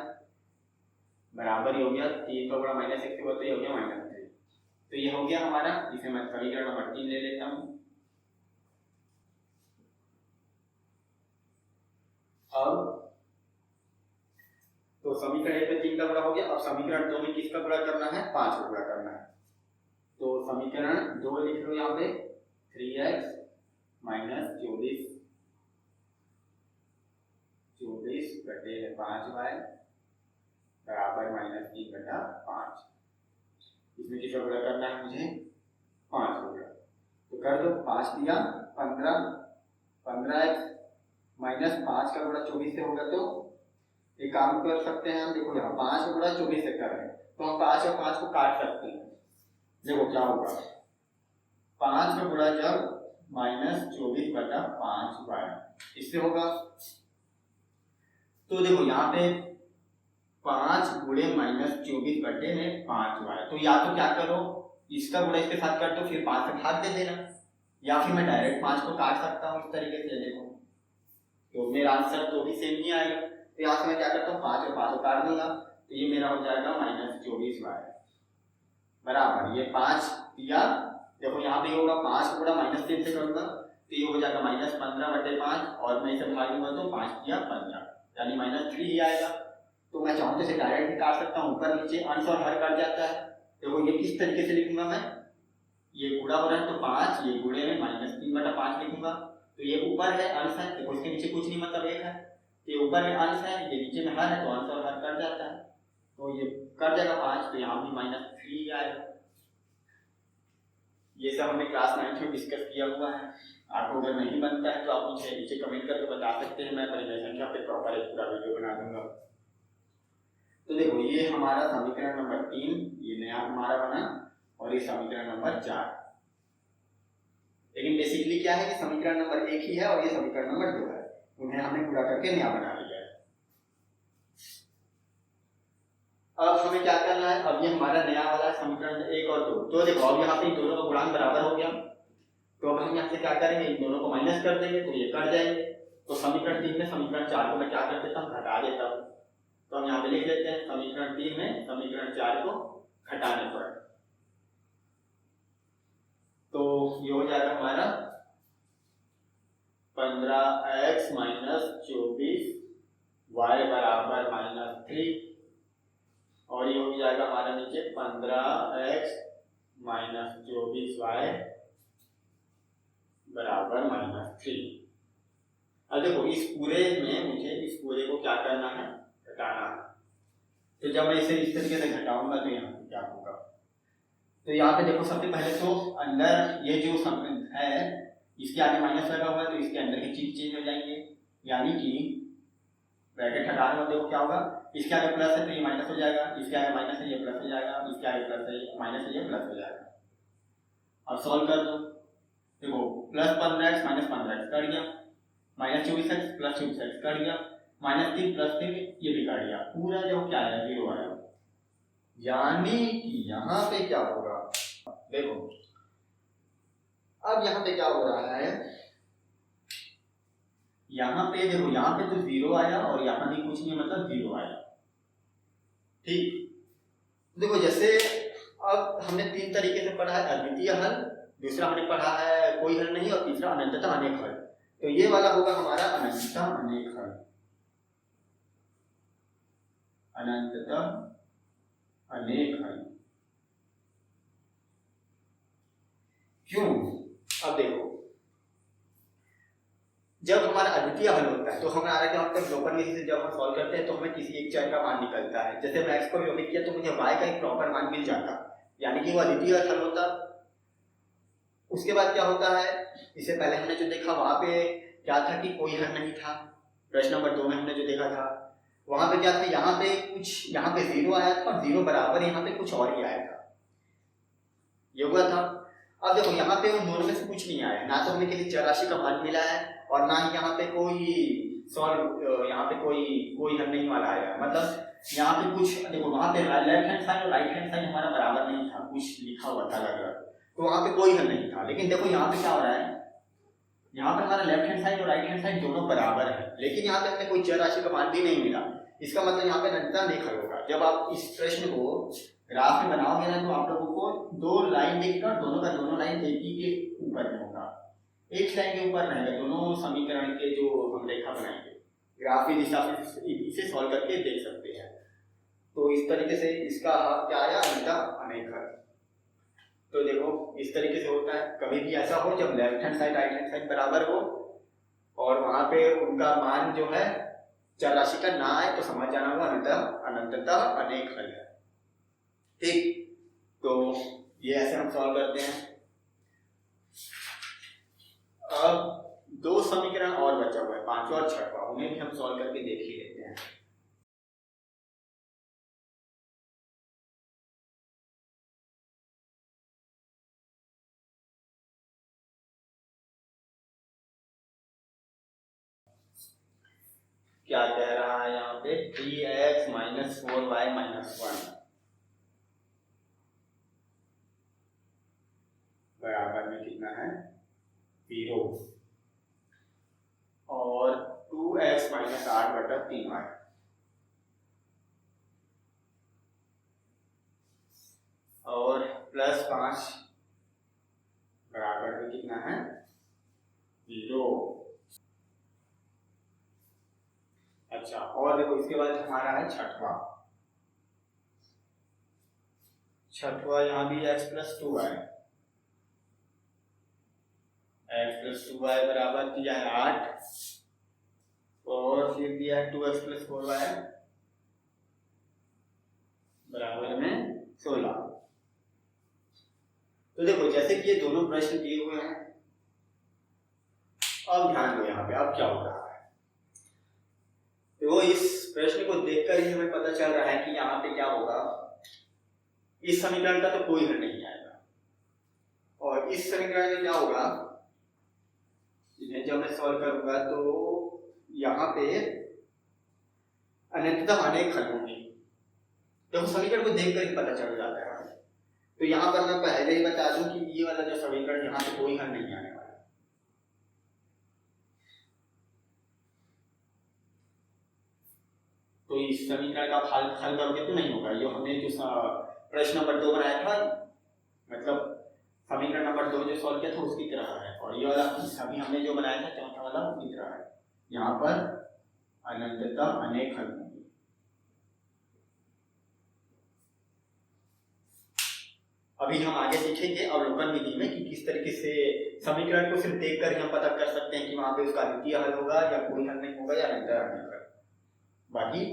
बराबर ये हो गया 3 का गुणा -1 से होगा तो ये हो गया -3। तो ये हो गया हमारा, इसे मैं समीकरण नंबर 3 ले लेता हूँ। अब तो समीकरण 1 में 3 का गुणा हो गया, अब समीकरण 2 में किसका गुणा करना है, 5 का गुणा करना है। तो समीकरण 2 लिख लो यहाँ पे 3x माइनस 24 बटे 5y बराबर -3/5। इसमें किसका गुणा करना है मुझे, 5 हो गया। तो कर दो, 5 दिया 15x माइनस 5 का गुणा 24 से होगा, तो एक काम कर सकते हैं हम, देखो यहाँ 5 का गुणा 24 से कर रहे हैं तो हम 5 और 5 को काट सकते हैं। देखो क्या होगा, 5 का गुणा जब -24/5y इससे होगा, तो देखो यहाँ पे 5 गुणे -24 बटे में 5y, तो या तो क्या करो इसका गुणा इसके साथ कर दो फिर 5 से भाग दे देना, या फिर मैं डायरेक्ट 5 को काट सकता हूँ इस तरीके से। देखो तो मेरा आंसर तो भी सेम ही आएगा, तो यहाँ से मैं क्या करता हूँ 5 और 5 को काट दूंगा, तो ये मेरा हो जाएगा -24y बराबर ये 5 दिया। देखो यहाँ पे होगा 5 को गुणा -3 से करूंगा तो ये हो जाएगा -15/5 और मैं इसे भाग दूंगा तो 5 दिया 15 यानी -3 ही आएगा। तो मैं चाहूँ तो इसे डायरेक्ट निकाल सकता हूँ, ऊपर नीचे अंश और हर कट जाता है। देखो ये किस तरीके से लिखूंगा मैं, ये गुणा हो रहा है तो 5 ये गुणे में -3/5 लिखूंगा, तो ये ऊपर है अंश है, देखो इसके नीचे कुछ नहीं मतलब 1 है, ये ऊपर में अंश है ये नीचे में हर है तो अंश और हर कट जाता है, तो ये कट जाएगा 5, तो यहाँ भी -3 आएगा। ये सब हमने क्लास 9 में डिस्कस किया हुआ है। आपको अगर नहीं बनता है तो आप मुझे नीचे कमेंट करके बता सकते हैं, मैं अपने संख्या पे प्रॉपर एक पूरा वीडियो बना दूंगा। तो देखो ये हमारा समीकरण नंबर 3 ये नया हमारा बना और ये समीकरण नंबर 4। लेकिन बेसिकली क्या है कि समीकरण नंबर 1 ही है और ये समीकरण नंबर 2 है, उन्हें हमने पूरा करके नया बना लिया है। अब हमें क्या करना है, अब ये हमारा नया वाला समीकरण 1 और 2, तो देखो अब यहाँ पे दोनों का गुणांक बराबर हो गया, तो अब हम यहाँ से क्या करेंगे, इन दोनों को माइनस कर देंगे तो ये कट जाएंगे। तो समीकरण 3 में समीकरण 4 को मैं क्या कर देता हूँ, घटा देता हूँ। तो हम यहाँ पे लिख लेते हैं समीकरण 3 में समीकरण 4 को घटाने पर, तो ये हो जाएगा हमारा 15x माइनस 24y बराबर -3 और ये हो जाएगा हमारा नीचे 15x माइनस 24y बराबर -3। अब देखो इस पूरे में मुझे इस पूरे को क्या करना है, घटाना है। तो जब मैं इसे इस तरीके से घटाऊंगा तो यहाँ पे क्या होगा, तो यहाँ पे देखो सबसे पहले तो अंदर ये जो है इसके आगे माइनस लगा हुआ है तो इसके अंदर की चीज चेंज हो जाएंगे, यानी कि ब्रैकेट हटाने में देखो क्या होगा, इसके आगे प्लस है तो ये माइनस हो जाएगा, इसके आगे माइनस है ये प्लस हो जाएगा, इसके आगे प्लस है माइनस है ये प्लस हो जाएगा। अब सॉल्व कर दो, देखो +15x -15x कट गया, -24x +24x कट गया, -3 +3 ये भी कट गया, पूरा जो क्या है 0 आया। यानी कि यहाँ पे क्या होगा, देखो अब यहाँ पे क्या हो रहा है, यहाँ पे देखो यहाँ पे तो 0 आया और यहाँ भी कुछ नहीं मतलब 0 आया। ठीक, देखो जैसे अब हमने 3 तरीके से पढ़ा है, अद्वितीय हल, दूसरा हमने पढ़ा है कोई हल नहीं, और तीसरा अनंतता अनेक हल। तो ये वाला होगा हमारा अनंतता अनेक हल, अनंतता अनेक हल। क्यों, अब देखो जब हमारा अद्वितीय हल होता है तो हमारा क्या होता है, प्रॉपर विधि से जब हम सॉल्व करते हैं तो हमें किसी एक चर का मान निकलता है। जैसे मैं x को विलोपित किया तो मुझे y का एक प्रॉपर मान मिल जाता, यानी कि वो अद्वितीय हल होता। उसके बाद क्या होता है, इससे पहले हमने जो देखा वहां पे क्या था कि कोई हल नहीं था, प्रश्न नंबर 2 में हमने जो देखा था वहां पे क्या था, यहाँ पे कुछ, यहाँ पे 0 आया था और 0 बराबर यहाँ पे कुछ और ही आया था, ये हुआ था। अब देखो यहाँ पे उन दोनों में से कुछ नहीं आया, ना तो हमें किसी चर राशि का मान मिला है और ना ही यहाँ पे कोई सॉल्व, यहाँ पे कोई हल नहीं वाला आया, मतलब यहाँ पे कुछ, देखो वहां पे लेफ्ट हैंड साइड और राइट हैंड साइड हमारा बराबर नहीं था, कुछ लिखा हुआ था अलग, तो वहां पे कोई हल नहीं था। लेकिन देखो यहाँ पे क्या हो रहा है, यहाँ पे हमारा लेफ्ट हैंड साइड और राइट हैंड साइड दोनों बराबर है, लेकिन यहाँ पे हमें कोई चर राशि का मान भी नहीं मिला। इसका मतलब यहाँ पे अनंतता अनेक हल होगा। जब आप इस प्रश्न को ग्राफ में बनाओगे ना तो आप लोगों को 2 लाइन दिखेगा, दोनों का दोनों लाइन एक ही के ऊपर में होगा, एक लाइन के ऊपर रहेगा, दोनों समीकरण के जो हम रेखा बनाएंगे ग्राफ की दिशा से इसे सॉल्व करके देख सकते हैं। तो इस तरीके से इसका क्या आया, अनंतता अनेक हल। तो देखो इस तरीके से होता है, कभी भी ऐसा हो जब left hand side right hand side बराबर हो और वहां पे उनका मान जो है चर राशि का ना आए तो समझ जाना होगा अनंतता अनेक हल है। ठीक, तो ये ऐसे हम सॉल्व करते हैं। अब 2 समीकरण और बचा हुआ है, 5वां और 6वां, उन्हें भी हम सॉल्व करके देख ही लेते हैं। क्या कह रहा है यहाँ पे, 3x - 4y - 1 बराबर में कितना है, 0, और 2x - 8/3y और +5 बराबर में कितना है, 0। अच्छा, और देखो इसके बाद हमारा है 6वां, यहाँ भी x + 2y, x + 2y बराबर दिया है 8 और फिर दिया है 2x + 4y बराबर में 16। तो देखो जैसे कि ये दोनों प्रश्न दिए हुए हैं, अब ध्यान दो यहाँ पे अब क्या हो रहा है। तो इस प्रश्न को देखकर ही हमें पता चल रहा है कि यहाँ पे क्या होगा, इस समीकरण का तो कोई हल नहीं आएगा, और इस समीकरण में क्या होगा, इन्हें जब मैं सॉल्व करूंगा तो यहाँ पे अनंतता अनेक हल होंगी। देखो समीकरण को देखकर ही पता चल जाता है। तो यहाँ पर मैं पहले ही बता दूं कि ये वाला जो समीकरण, यहाँ पे कोई हल नहीं आने वाला। तो इस समीकरण का हल करोगे तो नहीं होगा। जो हमने जो प्रश्न नंबर 2 बनाया था, मतलब समीकरण नंबर 2 जो सॉल्व किया था उसकी तरह है, और ये वाला अभी हमने जो बनाया था चौथा वाला उसकी तरह है। यहाँ पर अनंतता अनेक हल होंगे। अभी हम आगे सीखेंगे देखेंगे अवलोकन विधि में कि किस तरीके से समीकरण को सिर्फ देखकर ही हम पता कर सकते हैं कि वहां पे उसका द्वितीय हल होगा या कोई हल नहीं होगा या अंतर हल होगा। बाकी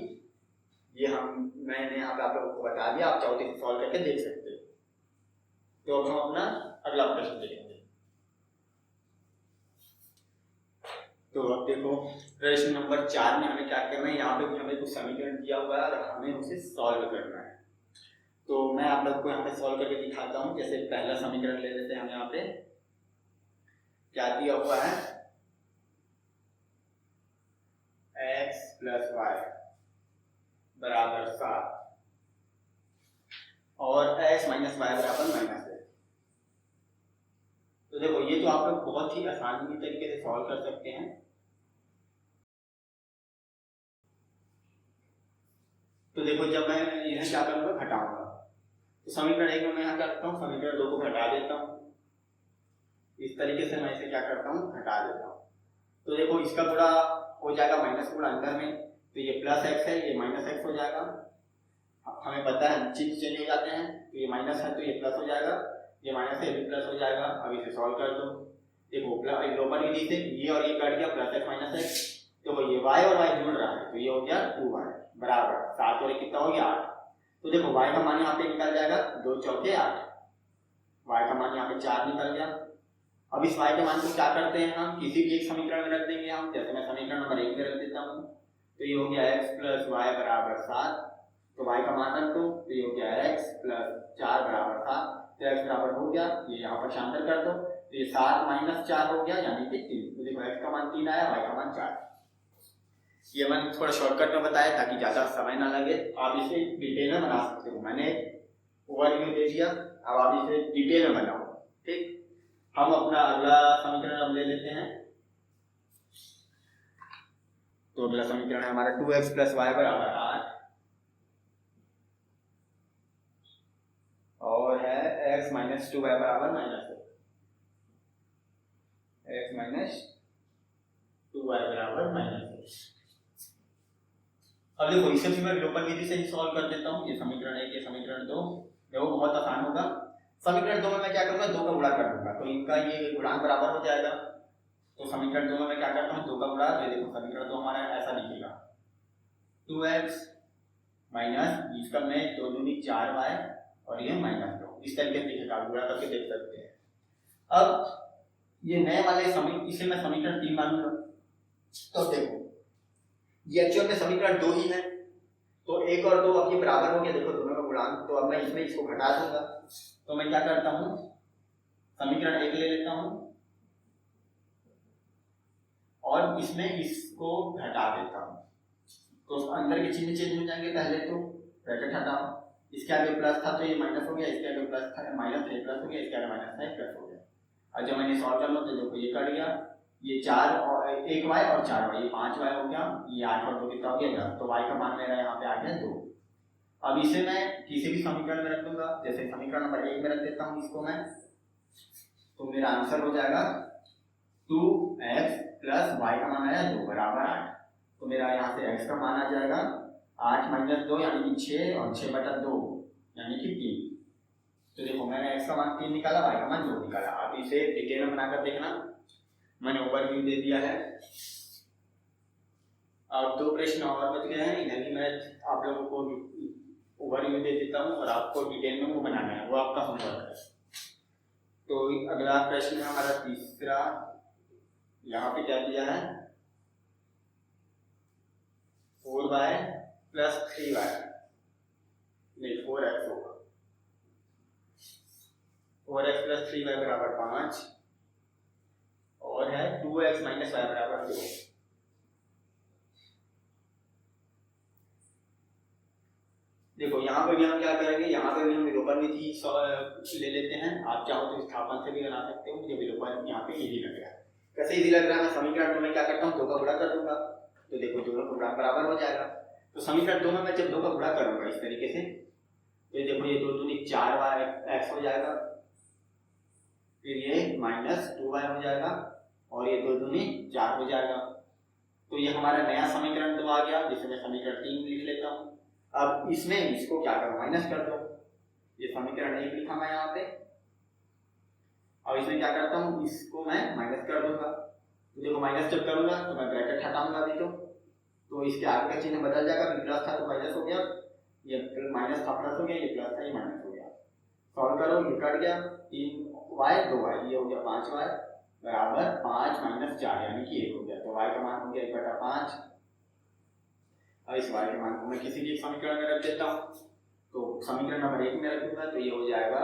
ये मैंने यहाँ पे आप लोगों को बता दिया, आप चाहो तो सॉल्व करके देख सकते हो। तो अब हम अपना अगला प्रश्न देखेंगे। तो अब देखो प्रश्न नंबर 4 में हमें क्या करना है, यहाँ पे भी हमें कुछ समीकरण दिया हुआ है और हमें उसे सॉल्व करना है। तो मैं आप लोग को यहाँ पे सॉल्व करके दिखाता हूँ। जैसे पहला समीकरण ले लेते हैं, हम यहाँ पे क्या दिया हुआ है, x + y = 7 और x - y = -1। तो देखो ये तो आप लोग बहुत ही आसानी तरीके से सॉल्व कर सकते हैं। तो देखो जब मैं इन्हें क्या करूंगा, घटाऊंगा, तो समीकरण 1 में मैं यहाँ क्या करता हूँ, समीकरण 2 को घटा देता हूँ। इस तरीके से मैं इसे क्या करता हूँ, घटा देता हूँ। तो देखो इसका गुणा हो जाएगा माइनस गुणा अंदर में, तो ये +x है, ये -x हो जाएगा। हमें पता है चिन्ह चेंज हो जाते हैं, तो ये माइनस है तो ये प्लस हो जाएगा, ये माइनस है ये प्लस हो जाएगा। अब इसे सॉल्व कर दो। देखो लोपर विधि से ये और ये कट गया, +x - x। देखो ये y और y जुड़ रहा है, तो ये हो गया 2y बराबर 7 और 1 कितना हो गया 8। तो देखो y का मान यहाँ पे निकल जाएगा 2 चौके 8, y का मान यहाँ पे 4 निकल गया। अब इस y के मान को क्या करते हैं, हम किसी भी एक समीकरण में रख देंगे हम। जैसे मैं समीकरण नंबर 1 में रख देता हूँ, तो ये हो गया x + y = 7। तो y का मान रख दो, तो ये हो गया x + 4 = 7। तो x बराबर हो गया, ये यहाँ पर शांतर कर दो, तो ये 7 - 4 हो गया यानी कि 3। तो देखो x का मान 3 आया, y का मान 4। ये मैंने थोड़ा शॉर्टकट में बताया ताकि ज्यादा समय ना लगे, आप इसे डिटेल में बना सकते हो। मैंने ओवरव्यू दे दिया, अब आप इसे डिटेल में बनाओ। ठीक, हम अपना अगला समीकरण अब ले लेते हैं। तो अगला समीकरण है हमारा 2x + y = 8 और है x - 2y = -1। x - 2y = -1। अब देखो इसे भी मैं विलोपन विधि से ही सॉल्व कर देता हूँ। ये समीकरण 1, ये समीकरण 2, देखो बहुत आसान होगा। समीकरण 2 में मैं क्या करूंगा, 2 का गुणा कर दूंगा, तो इनका ये गुणांक बराबर हो जाएगा। तो समीकरण 2 में मैं क्या करता हूँ, 2 का गुणा। तो देखो समीकरण 2 हमारा ऐसा दिखेगा, 2x - इसका में 2 दूनी 4y और ये -2, इस तरीके से दिखेगा, गुणा करके देख सकते हैं। अब ये नए वाले इसे मैं समीकरण 3 मानूंगा। तो देखो ये एक्चुअल में समीकरण 2 ही है, तो 1 और 2 अब ये बराबर हो गया, देखो दोनों का गुणांक। तो अब मैं इसमें इसको घटा दूंगा, तो मैं क्या करता हूँ, समीकरण 1 ले लेता हूँ और इसमें इसको घटा देता हूँ। तो अंदर के चिन्ह चेंज हो जाएंगे। पहले तो ब्रैकेट हटाओ, इसके आगे प्लस था तो ये माइनस हो गया, इसके आगे प्लस था माइनस था, प्लस हो गया, इसके आगे माइनस था प्लस हो गया। और जब मैंने सॉल्व कर लो तो देखो ये कट गया, ये 4 और 1y और 4y, ये 5y हो गया, ये 8 और 2 कितना हो गया 10। तो y का मान मेरा यहाँ पे आ गया 2। अब इसे मैं किसी भी समीकरण में रख दूंगा, जैसे समीकरण नंबर 1 में रख देता हूँ इसको मैं, तो मेरा आंसर हो जाएगा 2x + y का मान आया 2 = 8। तो मेरा यहाँ से x का मान आ जाएगा 8 - 2 यानी कि 6 और 6/2 यानी कि 3। तो देखो मैंने x का मान 3 निकाला, y का मान 2 निकाला। आप इसे डिटेल में बनाकर देखना, मैंने ओवरव्यू दे दिया है। अब 2 प्रश्न और बच गए हैं, इन्हें भी मैं आप लोगों को ओवरव्यू दे देता हूँ और आपको डिटेल में वो बनाना है, वो आपका होमवर्क है। तो अगला प्रश्न है हमारा तीसरा, यहाँ पे क्या दिया है, 4y + 3y नहीं 4x होगा, 4x + 3y = 5 और है 2x - y = 2। देखो यहाँ पे भी हम क्या करेंगे, यहाँ पे भी हम विलोपन विधि ले लेते हैं। आप चाहो तो स्थापन से भी बना सकते हो, मुझे विलोपन यहाँ पे इजी लग रहा है। कैसे इजी लग रहा है, मैं समीकरण 2 में क्या करता हूँ, 2 का गुणा कर दूंगा, तो देखो दोनों का गुणा बराबर हो जाएगा। तो समीकरण 2 में मैं जब 2 का गुणा करूंगा इस तरीके से, तो देखो ये 2 दूनी 4x हो जाएगा, फिर ये -2y हो जाएगा और ये 2 दूनी 4 हो जाएगा। तो ये हमारा नया समीकरण 2 आ गया, जिसे मैं समीकरण 3 लिख लेता हूँ। अब इसमें इसको क्या करो, माइनस कर दो। ये समीकरण 1 लिखा मैं यहाँ पे अब इसमें क्या करता हूँ, इसको मैं माइनस कर दूंगा। तो देखो माइनस जब करूंगा तो मैं ब्रैकेट हटाऊंगा अभी तो इसके आगे का चिन्ह बदल जाएगा, भी प्लस था तो माइनस हो गया, ये माइनस था प्लस हो गया, ये प्लस था ये माइनस हो गया। सॉल्व करो, ये कट गया, 3y 2y, ये हो गया 5y बराबर 5 माइनस 4 यानी कि 1 हो गया। तो y का मान हो गया 1/5। अब इस y के मान को मैं किसी भी समीकरण में रख देता हूँ। तो समीकरण नंबर 1 में रखूंगा तो ये हो जाएगा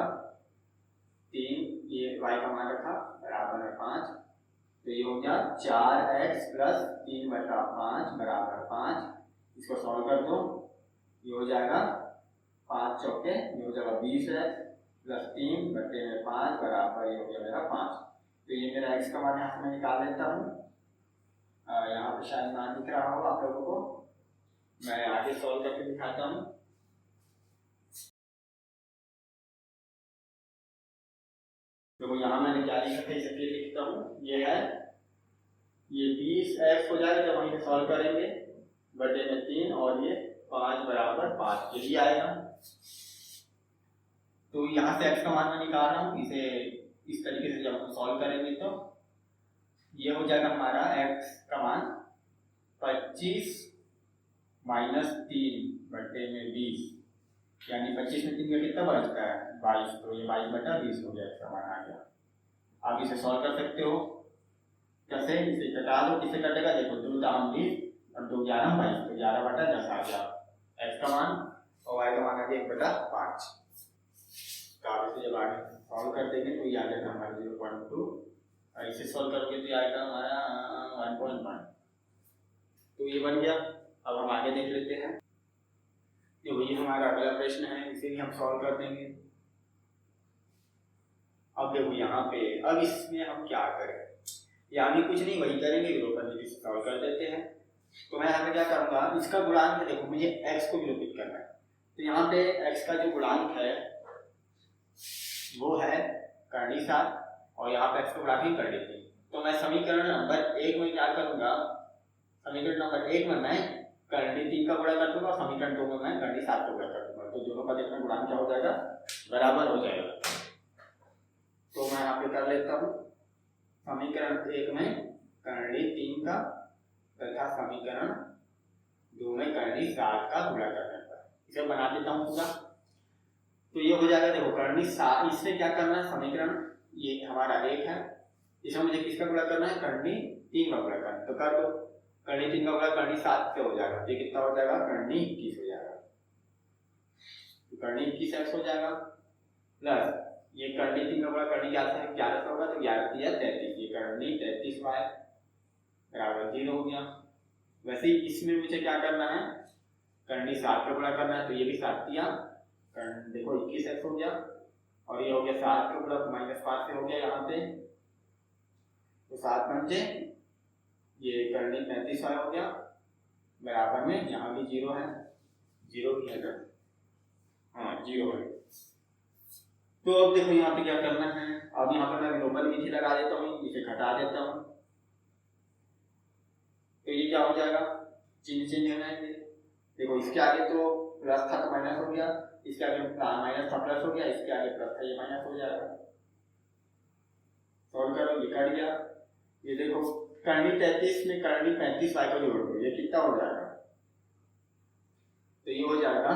3, ये y का मान रखा बराबर है 5, तो ये हो गया 4x प्लस 3/5 बराबर 5। इसको सॉल्व कर दो, ये हो जाएगा 5 चौके, ये हो जाएगा 20x प्लस 3/5 बराबर ये हो गया मेरा 5। तो ये मेरा x का मान यहाँ से मैं निकाल लेता हूँ। यहाँ पे शायद ना दिख रहा होगा आप लोगों को, मैं आगे सॉल्व करके दिखाता हूँ। तो यहाँ मैंने क्या लिखा था इसे फिर लिखता हूँ, ये है ये 20x हो जाएगा जब हम इसे सॉल्व करेंगे, बटे में 3 और ये 5 बराबर 5 यही आएगा। तो यहाँ से x का मान मैं निकाल रहा हूँ, इसे इस तरीके से जब हम सॉल्व करेंगे तो ये हो जाएगा हमारा x का मान 25 माइनस 3 बटे में 20 यानी 25 में 3 का कितना बचता है 22, तो ये 22/20 हो गया, x का मान आ गया। आप इसे सॉल्व कर सकते हो, कैसे, इसे कटा दो, किसे कटेगा, देखो 2 दाम 20 और 2 11 22, तो 11/10 आ गया x का मान, और y का मान आ गया 1/5। तो आप इसे जब आगे सॉल्व कर देंगे तो ये आ जाएगा हमारा 0.2, और इसे सॉल्व करोगे तो ये आएगा हमारा 1.1। तो ये बन गया। अब हम आगे देख लेते हैं, तो ये हमारा अगला प्रश्न है, इसे भी हम सॉल्व कर देंगे। अब देखो यहाँ पे, अब इसमें हम क्या करें, यहाँ भी कुछ नहीं, वही करेंगे, विलोपन विधि से सॉल्व कर देते हैं। तो मैं यहाँ पे क्या करूँगा, इसका गुणांक है, देखो मुझे x को विलोपित करना है, तो यहाँ पे x का जो गुणांक है वो है कर्णी 7 और यहाँ पे x का गुणांक ही कर्णी 3। तो मैं समीकरण नंबर 1 में क्या करूँगा, समीकरण नंबर 1 में मैं कर्णी 3 का गुणा कर दूंगा, समीकरण 2 में मैं कर्णी 7 का गुणा कर दूंगा, तो दोनों का देखना गुणांक क्या हो जाएगा, बराबर हो जाएगा। तो मैं यहाँ पे कर लेता हूँ समीकरण 1 में कर्णी 3 का तथा समीकरण 2 में कर्णी 7 का गुणा करने पर इसे बना देता हूँ पूरा। तो ये हो जाएगा, देखो कर्णी 7, इसमें क्या करना है, समीकरण ये हमारा 1 है, इसमें मुझे किसका गुणा करना है, कर्णी 3 का गुणा करना है, तो कर दो, कर्णी 3 का गुणा कर्णी 7 से हो जाएगा, ये कितना हो जाएगा, कर्णी 21 हो जाएगा। तो कर्णी 21x हो जाएगा प्लस ये कर्णी 3 का गुणा कर्णी 11 से होगा, तो 11 3 33, ये कर्णी 33y बराबर 0 हो गया। वैसे ही इसमें मुझे क्या करना है, कर्णी 7 का गुणा करना है, तो ये भी 7 दिया, देखो 21x हो गया, और ये हो गया 7 का गुणा -5 से हो गया यहाँ पे, तो 7 पंजे ये कर्णी 35y हो गया बराबर में, यहाँ भी 0 है, 0 भी है ना, हाँ 0 है। तो अब देखो यहाँ पे क्या करना है, अब यहाँ पर मैं विलोपन विधि लगा देता हूँ, इसे घटा देता हूँ, तो ये क्या हो जाएगा, चिन्ह चेंज हो जाएंगे। देखो इसके आगे तो प्लस था तो माइनस हो गया, इसके आगे माइनस था प्लस हो गया, इसके आगे प्लस था ये माइनस हो जाएगा। सॉल्व करो, ये कट गया, ये देखो कर्णी 33 में कर्णी 35y को जोड़ दो, ये कितना हो जाएगा, तो ये हो जाएगा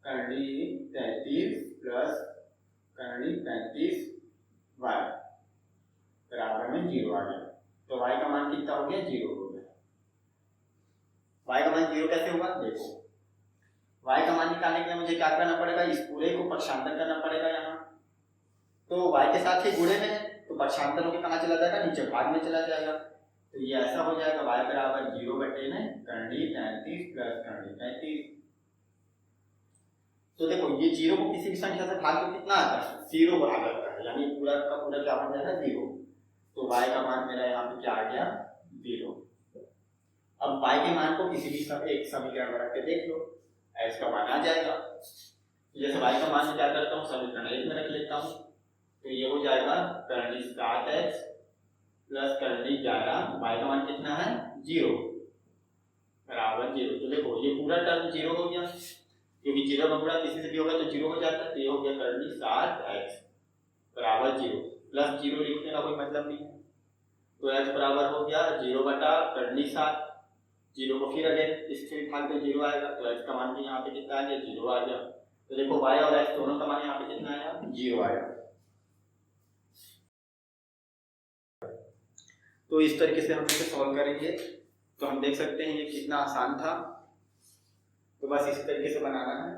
कर्णी 33 प्लस कर्णी 35y बराबर में 0 आ गया। तो y का मान कितना हो गया, 0 हो गया। y का मान 0 कैसे होगा, देखो y का मान निकालने के लिए मुझे क्या करना पड़ेगा, इस पूरे को पक्षांतर करना पड़ेगा यहाँ, तो y के साथ ही गुणे में, तो पक्षांतर होकर कहाँ चला जाएगा, नीचे भाग में चला जाएगा, तो ये ऐसा हो जाएगा y बराबर 0 बटे में कर्णी 33 प्लस कर्णी 35। तो देखो ये 0 को किसी भी संख्या से भाग तो कितना आता है, 0 आ जाता है, यानी पूरा का पूरा क्या बन जाएगा, 0। तो y का मान मेरा यहाँ पे क्या आ गया, 0। अब y के मान को किसी भी एक समीकरण में रख के देख लो, x का मान आ जाएगा। जैसे y का मान क्या करता हूँ, समीकरण 1 में रख लेता हूँ, तो ये हो जाएगा Karni 7x plus Karni 11, y का मान कितना है, 0 बराबर 0। तो देखो ये पूरा टर्म 0 हो गया, क्योंकि 0 का गुणा किसी से भी होगा तो 0 हो जाता है, तो ये हो गया कर्णी 7x बराबर 0। प्लस 0 लिखने का कोई मतलब नहीं है। तो x बराबर हो गया 0 बटा करनी 7, 0 को फिर अगर इससे भाग दो 0 आएगा, तो x का मान भी यहाँ पे कितना आ गया 0 आ गया। तो देखो y और x दोनों का मान यहाँ पे कितना आया 0 आया। तो इस तरीके से हम इसे सॉल्व करेंगे। तो हम देख सकते हैं ये कितना आसान था। तो बस इस तरीके से बनाना है।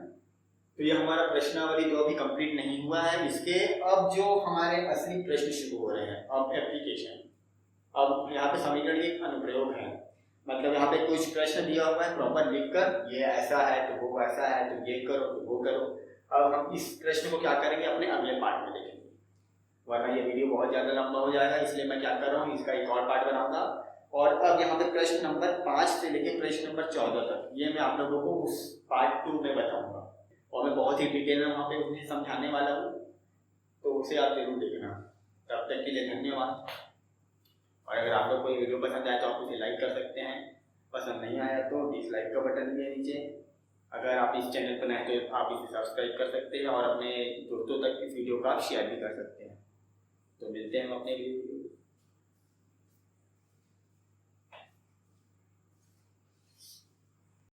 तो ये हमारा प्रश्नावली जो अभी कंप्लीट नहीं हुआ है, इसके अब जो हमारे असली प्रश्न शुरू हो रहे हैं, अब एप्लीकेशन। अब यहाँ पे समीकरण के अनुप्रयोग है, मतलब यहाँ पे कुछ प्रश्न दिया हुआ है प्रॉपर लिखकर, ये ऐसा है तो वो ऐसा है, तो ये करो तो वो करो। अब हम इस प्रश्न को क्या करेंगे अपने अगले पार्ट में देखेंगे, वरना ये वीडियो बहुत ज़्यादा लंबा हो जाएगा। इसलिए मैं क्या कर रहा हूँ, इसका एक और पार्ट बनाऊंगा। और अब यहाँ पे प्रश्न नंबर 5 से लेकर प्रश्न नंबर 14 तक ये मैं आप लोगों को उस पार्ट 2 में बताऊंगा, और मैं बहुत ही डिटेल में वहाँ पे उन्हें समझाने वाला हूँ, तो उसे आप जरूर देखना। तब तक के लिए धन्यवाद। और अगर आप लोग को ये वीडियो पसंद आया तो आप इसे लाइक कर सकते हैं, पसंद नहीं आया तो डिसलाइक का बटन भी है नीचे। अगर आप इस चैनल पर नए हैं तो आप इसे सब्सक्राइब कर सकते हैं और अपने दोस्तों तक इस वीडियो को आप शेयर भी कर सकते हैं। तो मिलते हैं हम अपने वीडियो